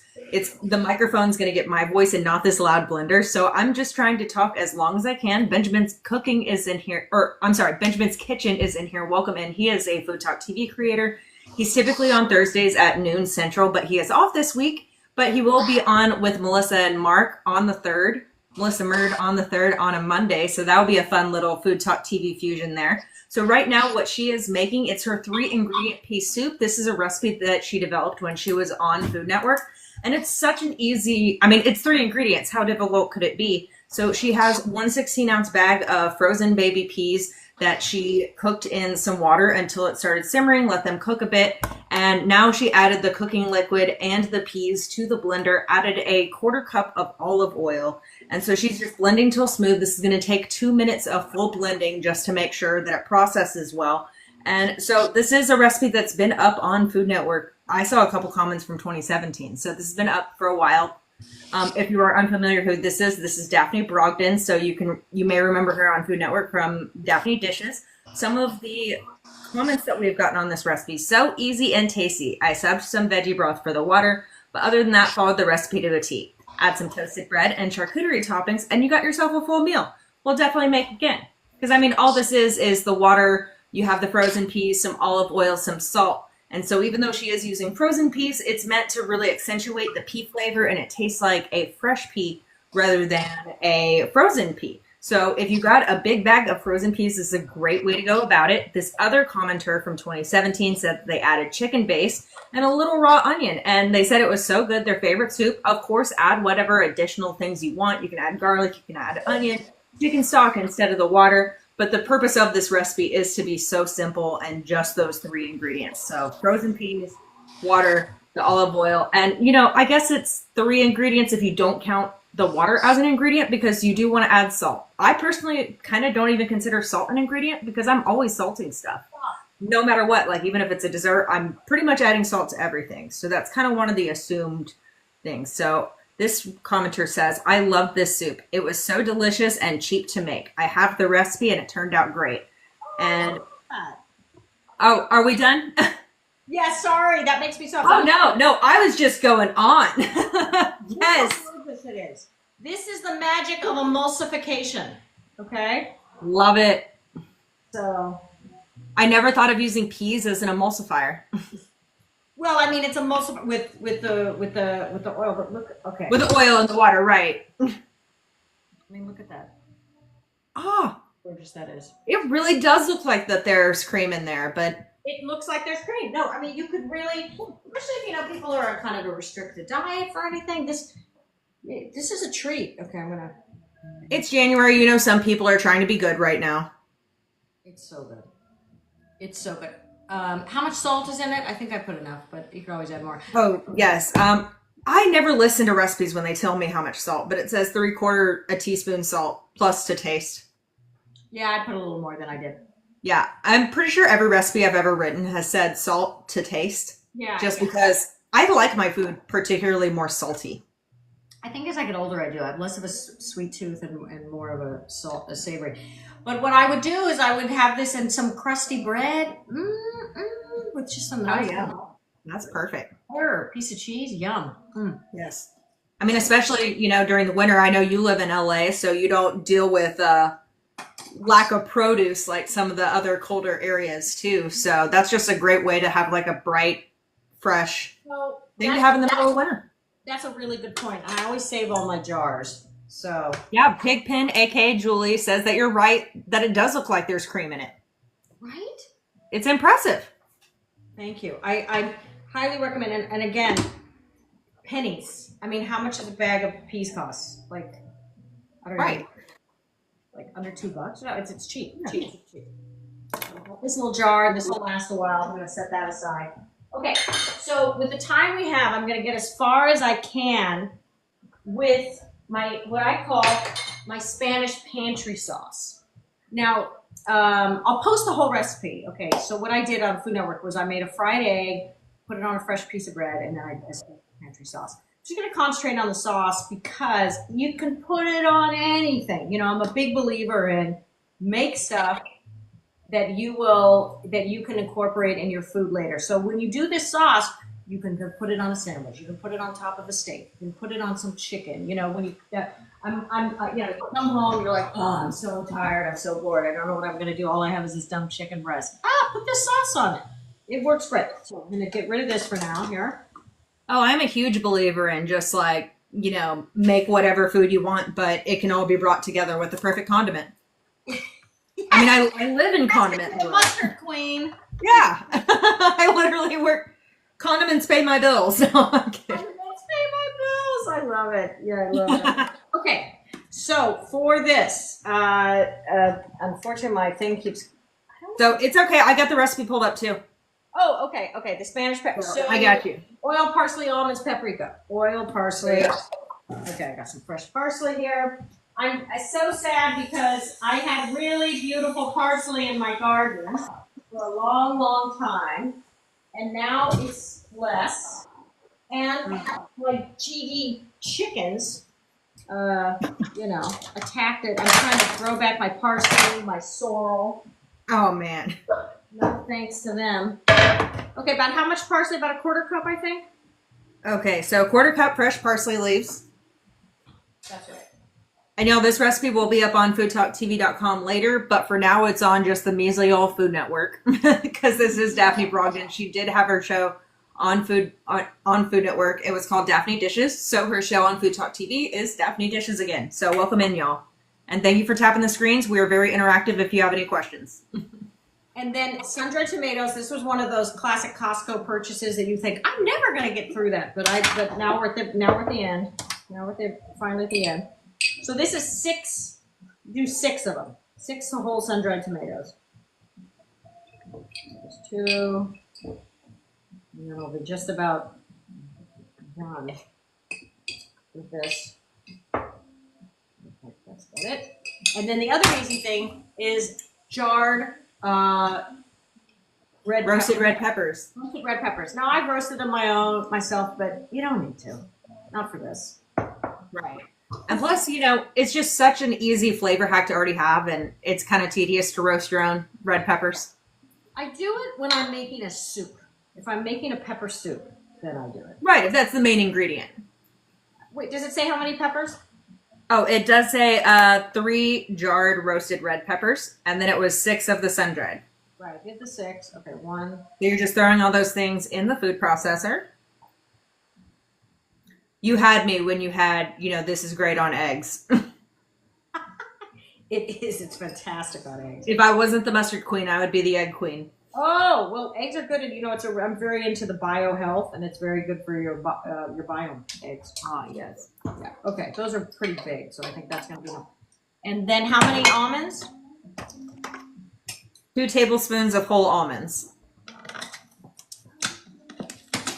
the microphone's going to get my voice and not this loud blender. So I'm just trying to talk as long as I can. Benjamin's cooking is in here, Benjamin's kitchen is in here. Welcome in. He is a FoodTokTV creator. He's typically on Thursdays at noon Central, but he is off this week. But he will be on with Melissa and Mark on the 3rd. Melissa Murd on the 3rd on a Monday. So that will be a fun little FoodTokTV fusion there. So right now what she is making, it's her 3-ingredient pea soup. This is a recipe that she developed when she was on Food Network. And it's such an easy, it's 3 ingredients. How difficult could it be? So she has 1 16-ounce bag of frozen baby peas. that she cooked in some water until it started simmering, let them cook a bit. And now she added the cooking liquid and the peas to the blender, added a 1/4 cup of olive oil. And so she's just blending till smooth. This is going to take 2 minutes of full blending just to make sure that it processes well. And so this is a recipe that's been up on Food Network. I saw a couple comments from 2017. So this has been up for a while. If you are unfamiliar who this is Daphne Brogdon. So you may remember her on Food Network from Daphne Dishes. Some of the comments that we've gotten on this recipe: so easy and tasty. I subbed some veggie broth for the water, but other than that, followed the recipe to a T. Add some toasted bread and charcuterie toppings, and you got yourself a full meal. We'll definitely make again. Because I mean, all this is the water. You have the frozen peas, some olive oil, some salt. And so even though she is using frozen peas, it's meant to really accentuate the pea flavor, and it tastes like a fresh pea rather than a frozen pea. So if you got a big bag of frozen peas, this is a great way to go about it. This other commenter from 2017 said they added chicken base and a little raw onion, and they said it was so good, their favorite soup. Of course, add whatever additional things you want. You can add garlic, you can add onion, chicken stock instead of the water. But the purpose of this recipe is to be so simple and just those 3 ingredients. So frozen peas, water, the olive oil, and I guess it's 3 ingredients if you don't count the water as an ingredient, because you do want to add salt. I personally kind of don't even consider salt an ingredient because I'm always salting stuff. No matter what, like even if it's a dessert, I'm pretty much adding salt to everything. So that's kind of one of the assumed things. So this commenter says, I love this soup. It was so delicious and cheap to make. I have the recipe and it turned out great. And oh, are we done? Yeah, sorry, that makes me so. Oh no, I was just going on. Yes. How delicious it is. This is the magic of emulsification. Okay. Love it. So. I never thought of using peas as an emulsifier. Well, I mean, it's emulsified with the oil, but look, okay. With the oil and the water, right? I mean, look at that. Ah, Gorgeous that is. it really does look like that there's cream in there, but It looks like there's cream. No, I mean, you could really, especially if people are on kind of a restricted diet for anything. This is a treat. Okay, I'm gonna. it's January. Some people are trying to be good right now. It's so good. It's so good. How much salt is in it? I think I put enough, but you can always add more. Oh, yes. I never listen to recipes when they tell me how much salt, but it says 3/4 a teaspoon salt plus to taste. Yeah, I put a little more than I did. Yeah, I'm pretty sure every recipe I've ever written has said salt to taste. Yeah. Just because I like my food particularly more salty. I think as I get older, I do. I have less of a sweet tooth and more of a savory. But what I would do is I would have this in some crusty bread with just some nice That's perfect. butter, piece of cheese, yum. Yes. I mean, especially, during the winter, I know you live in LA, so you don't deal with lack of produce like some of the other colder areas too. So that's just a great way to have like a bright, fresh thing to have in the middle of winter. That's a really good point. I always save all my jars. So Yeah, Pigpen, aka Julie, says that you're right, that it does look like there's cream in it. right? It's impressive. Thank you. I highly recommend it. And again, pennies. I mean, how much does a bag of peas cost? Like, I don't know. Like under $2? No, it's cheap. Yeah. Cheap. This little jar, this will last a while. I'm gonna set that aside. Okay, so with the time we have, I'm gonna get as far as I can with what I call my Spanish Pantry Sauce. Now, I'll post the whole recipe. Okay, so what I did on Food Network was I made a fried egg, put it on a fresh piece of bread, and then I did pantry sauce. So you're going to concentrate on the sauce because you can put it on anything. I'm a big believer in make stuff that you can incorporate in your food later. So when you do this sauce, you can put it on a sandwich. You can put it on top of a steak. You can put it on some chicken. When you you come home, you're like, oh, I'm so tired. I'm so bored. I don't know what I'm going to do. All I have is this dumb chicken breast. Put this sauce on it. It works great. So I'm going to get rid of this for now here. Oh, I'm a huge believer in just like, make whatever food you want, but it can all be brought together with the perfect condiment. I mean, I live in condiment. The mustard queen. Yeah. I literally work. Condiments pay my bills. No, I'm kidding. Condiments pay my bills. I love it. Yeah, I love it. Okay. So for this, unfortunately, my thing keeps. So it's okay. I got the recipe pulled up too. Oh, okay, okay. The Spanish pepper. So I got you. Oil, parsley, almonds, paprika. Oil, parsley. Okay, I got some fresh parsley here. I'm so sad because I had really beautiful parsley in my garden for a long, long time, and now it's less. And my GD chickens, attacked it. I'm trying to grow back my parsley, my sorrel. Oh man. No thanks to them. Okay, about how much parsley? About a quarter cup, I think. Okay, so a quarter cup fresh parsley leaves. That's right. I know this recipe will be up on foodtalktv.com later, but for now it's on just the measly old Food Network because this is Daphne Brogdon. She did have her show on Food Network. It was called Daphne Dishes. So her show on Food Talk TV is Daphne Dishes Again. So welcome in, y'all. And thank you for tapping the screens. We are very interactive if you have any questions. And then sun-dried tomatoes. This was one of those classic Costco purchases that you think I'm never going to get through that, but now we're at the end. Now we're finally at the end. So this is 6. Do 6 of them. 6 whole sun-dried tomatoes. There's 2. And then we'll be just about done with this. Okay, that's about it. And then the other easy thing is jarred roasted red peppers. Roasted red peppers. Now I've roasted them myself, but you don't need to. Not for this. Right. And plus, it's just such an easy flavor hack to already have, and it's kind of tedious to roast your own red peppers. I do it when I'm making a soup. If I'm making a pepper soup, then I do it. Right, if that's the main ingredient. Wait, does it say how many peppers? Oh, it does say 3 jarred roasted red peppers, and then it was 6 of the sun-dried. Right, get the 6. Okay, 1. So you're just throwing all those things in the food processor. You had me when you had, this is great on eggs. It is. It's fantastic on eggs. If I wasn't the mustard queen, I would be the egg queen. Oh, well, eggs are good, and I'm very into the biohealth, and it's very good for your biome, eggs. Ah, yes. Yeah. Okay, those are pretty big, so I think that's going to be enough. And then how many almonds? 2 tablespoons of whole almonds.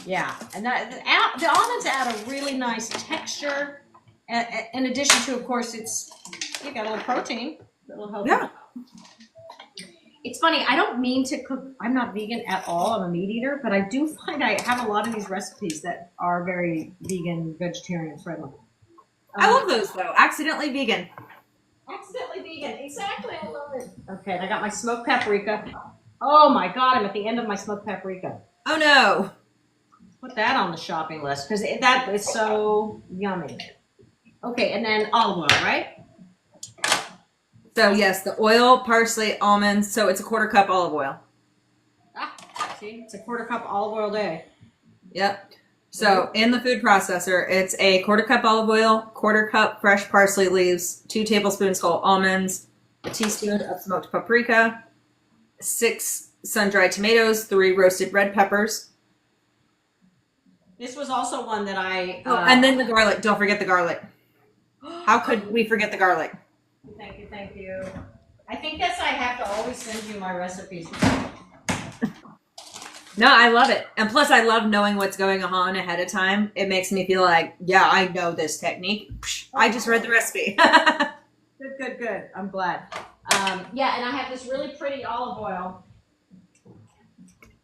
Yeah, and the almonds add a really nice texture. In addition to, of course, you got a little protein, a little healthy. Yeah. It's funny, I don't mean to cook. I'm not vegan at all. I'm a meat eater, but I do find I have a lot of these recipes that are very vegan, vegetarian friendly. I love those, though. Accidentally vegan. Accidentally vegan. Exactly. I love it. Okay, and I got my smoked paprika. Oh my God, I'm at the end of my smoked paprika. Oh, no. Put that on the shopping list because that is so yummy. Okay, and then olive oil, right? So, yes, the oil, parsley, almonds. So it's a quarter cup olive oil. Ah, see, it's a quarter cup olive oil day. Yep. So in the food processor, it's a quarter cup olive oil, quarter cup fresh parsley leaves, 2 tablespoons whole almonds, a teaspoon of smoked paprika, 6 sun-dried tomatoes, 3 roasted red peppers. This was also one that I... and then the garlic. Don't forget the garlic. How could we forget the garlic? Thank you, thank you. I think I have to always send you my recipes. No, I love it. And plus, I love knowing what's going on ahead of time. It makes me feel like, yeah, I know this technique. I just read the recipe. Good. I'm glad. Yeah, and I have this really pretty olive oil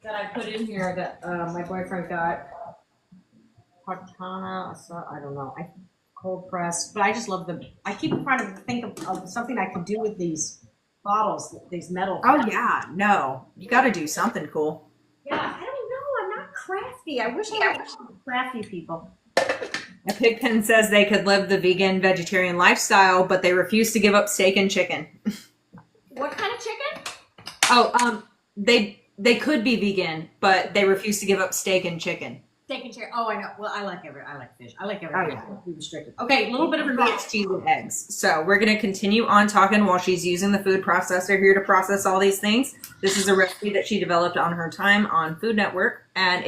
that I put in here that my boyfriend got. Partana, I don't know. Cold pressed, but I just love them. I keep trying to think of something I could do with these bottles, these metal. Oh yeah, no, you got to do something cool. Yeah, I don't know. I'm not crafty. I wish I was crafty people. A Pigpen says they could live the vegan vegetarian lifestyle, but they refuse to give up steak and chicken. What kind of chicken? Oh, they could be vegan, but they refuse to give up steak and chicken. Steak and chicken. Oh, I know. Well, I like fish. I like everything. Oh, yeah. Be restricted. Okay, a little bit of It's cheese and eggs. So we're going to continue on talking while she's using the food processor here to process all these things. This is a recipe that she developed on her time on Food Network, and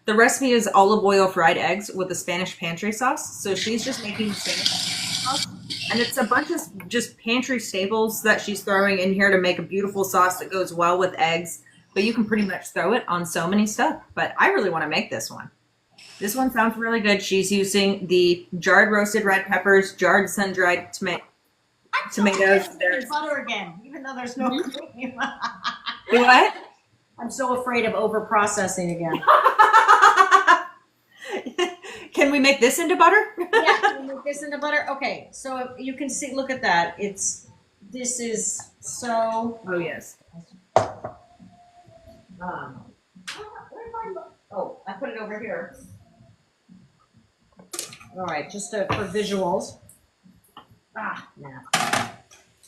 the recipe is olive oil fried eggs with the Spanish Pantry Sauce. So she's just making Spanish Pantry Sauce And it's a bunch of just pantry staples that she's throwing in here to make a beautiful sauce that goes well with eggs. But you can pretty much throw it on so many stuff. But I really want to make this one. This one sounds really good. She's using the jarred roasted red peppers, jarred sun-dried tomatoes. There's butter again, even though there's no cream. What? I'm so afraid of over-processing again. Can we make this into butter? Yeah, can we make this into butter? Okay, so you can see, look at that. This is so... Oh, yes. Oh, I put it over here. All right, just for visuals. Nah.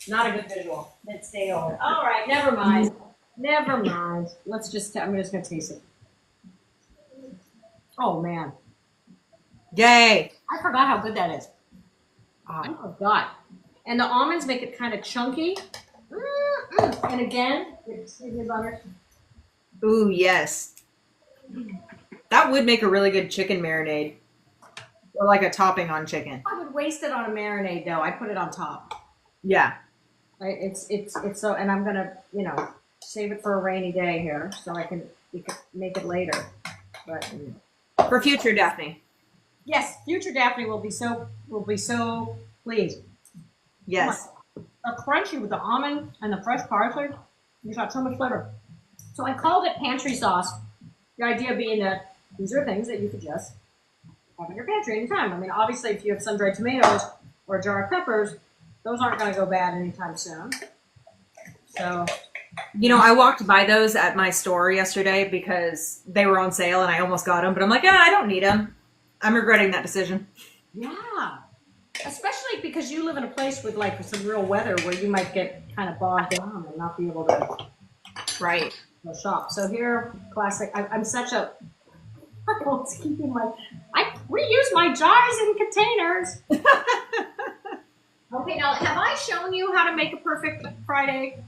Not a good visual. Let's stay over. All right, never mind. Never mind. Let's just, I'm just going to taste it. Oh, man. Yay. I forgot how good that is. I forgot. And the almonds make it kind of chunky. And again, it's butter. Ooh, yes. That would make a really good chicken marinade. Or like a topping on chicken. I would waste it on a marinade, though. I put it on top. Yeah. Right? It's so, and I'm going to, save it for a rainy day here so we can make it later. But for future Daphne. Yes, future Daphne will be so pleased. Yes. A crunchy with the almond and the fresh parsley. You got so much flavor. So I called it pantry sauce. The idea being that these are things that you could just have in your pantry anytime. I mean, obviously, if you have sun-dried tomatoes or a jar of peppers, those aren't going to go bad anytime soon. So, I walked by those at my store yesterday because they were on sale and I almost got them, but I'm like, I don't need them. I'm regretting that decision. yeah. Especially because you live in a place with like some real weather where you might get kind of bogged down and not be able to go shop. So here, classic. I'm such a... It's keeping I reuse my jars and containers. Okay, now have I shown you how to make a perfect fried egg?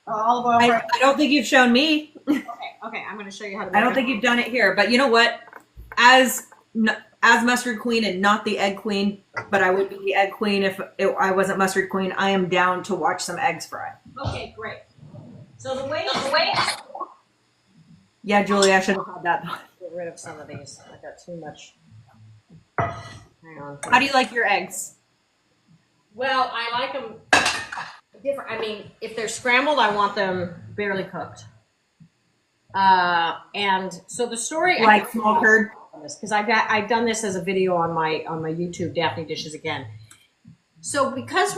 Olive oil fried egg? I don't think you've shown me. Okay, I'm going to show you how to make it. I don't think you've done it here, but you know what? As mustard queen and not the egg queen, but I would be the egg queen if I wasn't mustard queen. I am down to watch some eggs fry. Okay, great. So the way Yeah, Julie, I should have had that. get rid of some of these. I got too much. Hang on. How do you like your eggs? Well, I like them different. I mean, if they're scrambled, I want them barely cooked. And so the story, Like small curd? because I've done this as a video on my YouTube, Daphne Dishes Again. So because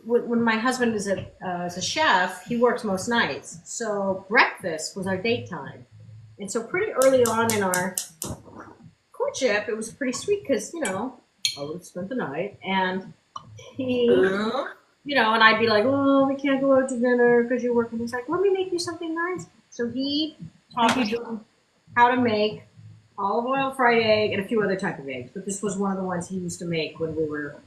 when my husband is a chef, he works most nights. So breakfast was our date time, and so pretty early on in our courtship, it was pretty sweet because I would spend the night, and he, and I'd be like, oh, we can't go out to dinner because you're working. He's like, let me make you something nice. So he taught me how to make olive oil fried egg and a few other type of eggs, but this was one of the ones he used to make when we were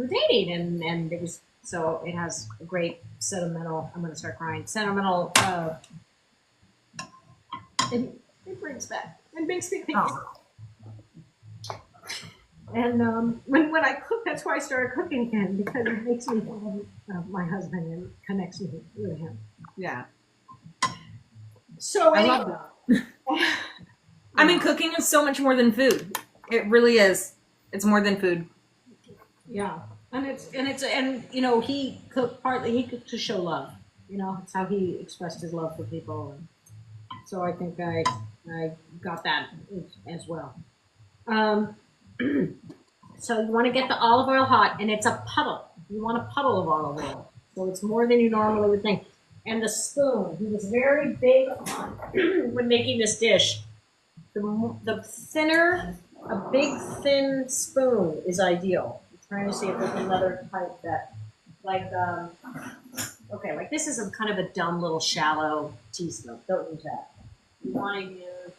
dating, and it was it has a great sentimental. I'm going to start crying. Sentimental. It brings back. It makes me think. And when I cook, that's why I started cooking again, because it makes me think of my husband and connects me with him. Yeah. So I love that. I mean, cooking is so much more than food. It really is. It's more than food. Yeah, and he cooked to show love. It's how he expressed his love for people, and so I think I got that as well. So you want to get the olive oil hot, and it's a puddle. You want a puddle of olive oil, so it's more than you normally would think. And the spoon, he was very big on when making this dish. The thinner, a big thin spoon is ideal. I'm trying to see if there's another type that, like this is kind of a dumb little shallow teaspoon. Don't use that. You want to use,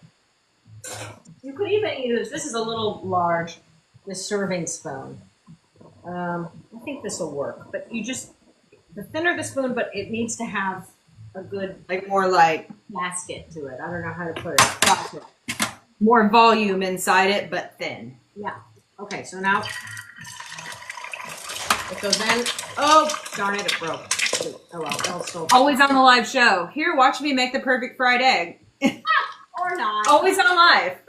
you could even use, this is a little large, this serving spoon. I think this will work, but the thinner the spoon, but it needs to have a good, More like basket to it. I don't know how to put it. Gotcha. more volume inside it, but thin. Yeah. Okay, so now It goes in. Oh, darn it, it broke. Oh well, that'll still. Always on the live show. Here, watch me make the perfect fried egg. Or not. Always on live.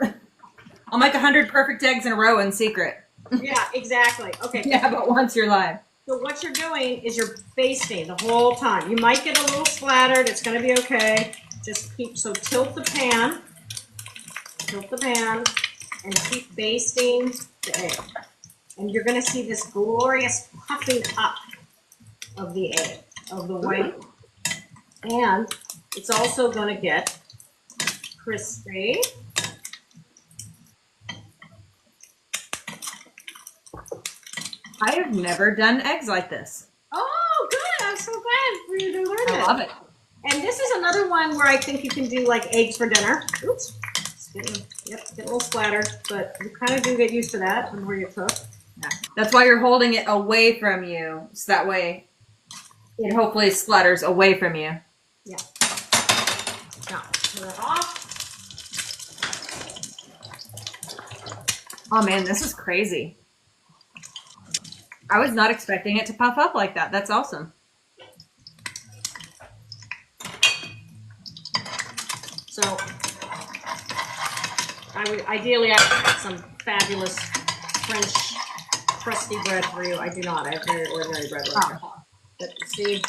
I'll make 100 perfect eggs in a row in secret. Yeah, exactly. Okay. Yeah, but once you're live. So what you're doing is you're basting the whole time. You might get a little splattered. It's going to be okay. Just tilt the pan. Tilt the pan and keep basting the egg. And you're going to see this glorious puffing up of the egg, of the white. And it's also going to get crispy. I have never done eggs like this. Oh, good. I'm so glad for you to learn it. I love it. And this is another one where I think you can do like eggs for dinner. Oops. Get a little splattered, but you kind of do get used to that the more you cook. Yeah. That's why you're holding it away from you. So that way it hopefully splatters away from you. Yeah. Now, turn that off. Oh man, this is crazy. I was not expecting it to puff up like that. That's awesome. So, ideally, I would have some fabulous French crusty bread for you. I do not. I have very ordinary bread right here. But see,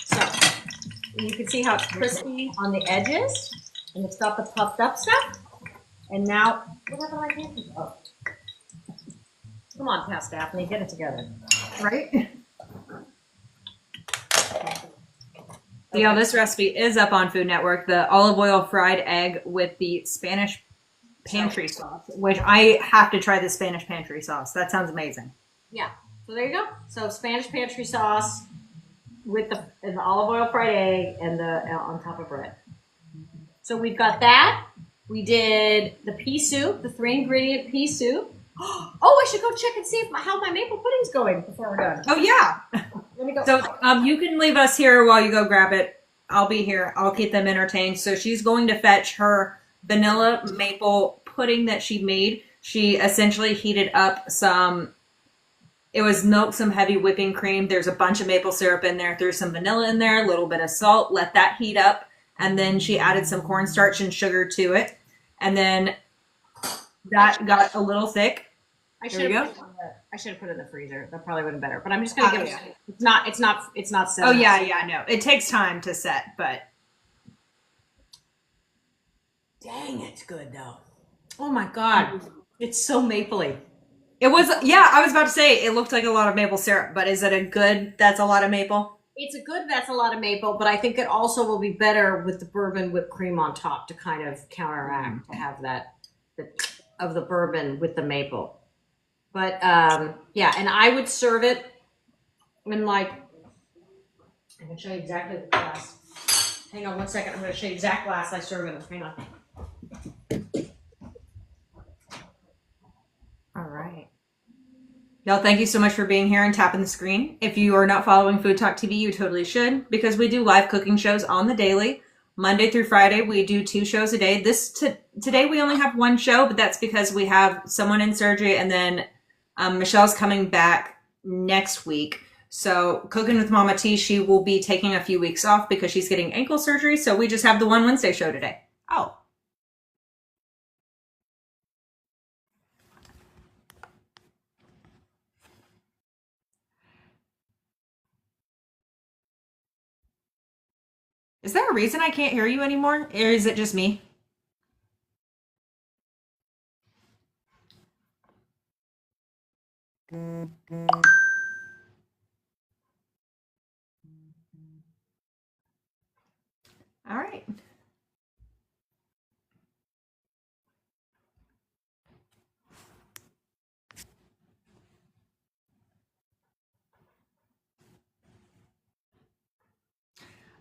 so you can see how it's crispy on the edges, and it's got the puffed up stuff. And now, what happened to my pancakes? Oh. Come on, Past Daphne, get it together. Right? Yeah, this recipe is up on Food Network, the olive oil fried egg with the Spanish Pantry Sauce, which I have to try the Spanish Pantry Sauce. That sounds amazing. Yeah, so there you go. So Spanish Pantry Sauce with the olive oil fried egg and the on top of bread. So we've got that. We did the pea soup, the 3-ingredient pea soup. Oh, I should go check and see how my maple pudding's going before we're done. Oh, yeah. Let me go. So you can leave us here while you go grab it. I'll be here. I'll keep them entertained. So she's going to fetch her vanilla maple pudding that she made. She essentially heated up it was milk, some heavy whipping cream. There's a bunch of maple syrup in there. There's some vanilla in there, a little bit of salt. Let that heat up. And then she added some cornstarch and sugar to it. And then that got a little thick. There you go. I should have put it in the freezer. That probably would have been better. But I'm just gonna give it. It's not set. Oh yeah, no. It takes time to set, but dang, it's good though. Oh my god, it's so mapley. it was. Yeah, I was about to say it looked like a lot of maple syrup, but is it a good? That's a lot of maple. It's that's a lot of maple, but I think it also will be better with the bourbon whipped cream on top to kind of counteract to have that of the bourbon with the maple. But yeah, and I would serve it in I can show you exactly the glass. Hang on one second. I'm going to show you exact glass I serve in. Hang on. All right. Y'all, thank you so much for being here and tapping the screen. If you are not following Food Talk TV, you totally should, because we do live cooking shows on the daily. Monday through Friday, we do 2 shows a day. Today we only have 1 show, but that's because we have someone in surgery, and then Michelle's coming back next week. So Cooking with Mama T, she will be taking a few weeks off because she's getting ankle surgery. So we just have the one Wednesday show today. Oh. Is there a reason I can't hear you anymore? Or is it just me? All right.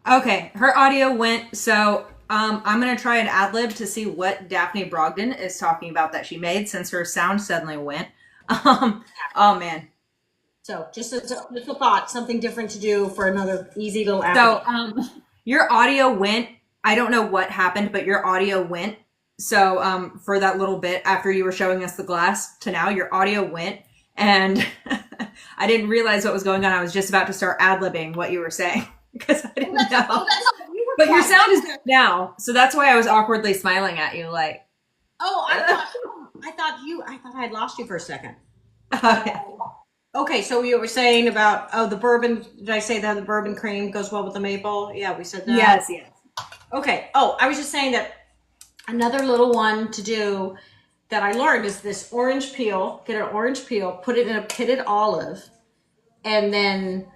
Okay, her audio went, so I'm going to try an ad lib to see what Daphne Brogdon is talking about that she made since her sound suddenly went. Oh, man. So just a thought, something different to do for another easy little ad. So your audio went. I don't know what happened, but your audio went. So for that little bit after you were showing us the glass to now, your audio went. And I didn't realize what was going on. I was just about to start ad-libbing what you were saying because I didn't know. But your sound is back now, so that's why I was awkwardly smiling at you, like. Oh, I thought I had lost you for a second. Okay. Okay, so you were saying about the bourbon. Did I say that the bourbon cream goes well with the maple? Yeah, we said that. Yes. Okay. Oh, I was just saying that another little one to do that I learned is this orange peel. Get an orange peel, put it in a pitted olive, and then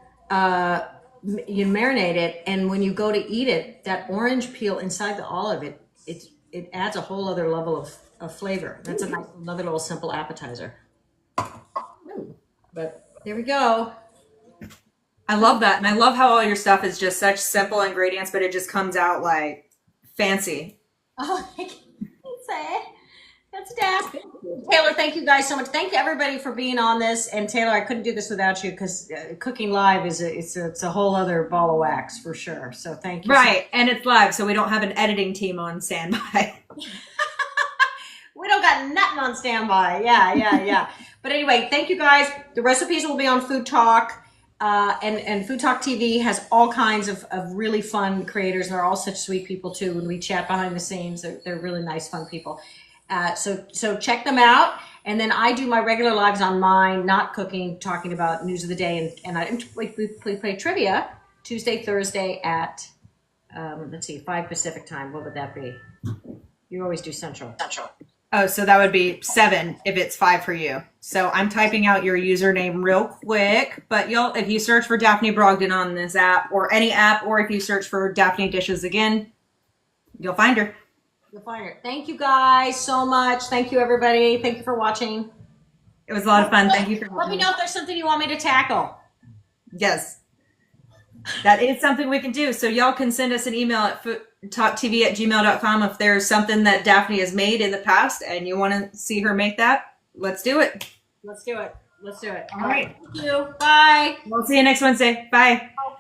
you marinate it. And when you go to eat it, that orange peel inside the olive, it adds a whole other level of flavor. That's another little simple appetizer. But there we go. I love that. And I love how all your stuff is just such simple ingredients, but it just comes out like fancy. Oh, I can't say it. That's Daphne. Taylor, thank you guys so much. Thank you everybody for being on this. And Taylor, I couldn't do this without you because cooking live it's a whole other ball of wax for sure. So thank you. Right. And it's live, so we don't have an editing team on standby. We don't got nothing on standby. Yeah. But anyway, thank you guys. The recipes will be on Food Talk. And Food Talk TV has all kinds of really fun creators. And they're all such sweet people too. When we chat behind the scenes, they're really nice, fun people. So check them out. And then I do my regular lives on mine, not cooking, talking about news of the day. And we play trivia Tuesday, Thursday at, 5 Pacific time. What would that be? You always do Central. Oh, so that would be 7 if it's 5 for you. So I'm typing out your username real quick, but if you search for Daphne Brogdon on this app or any app, or if you search for Daphne Dishes Again, you'll find her. You'll find her. Thank you guys so much. Thank you everybody. Thank you for watching. It was a lot of fun. Thank you for Let me know if there's something you want me to tackle. Yes. That is something we can do. So y'all can send us an email at FoodTokTV@gmail.com if there's something that Daphne has made in the past and you want to see her make that. Let's do it. Let's do it. All right. Thank you. Bye. We'll see you next Wednesday. Bye. Bye.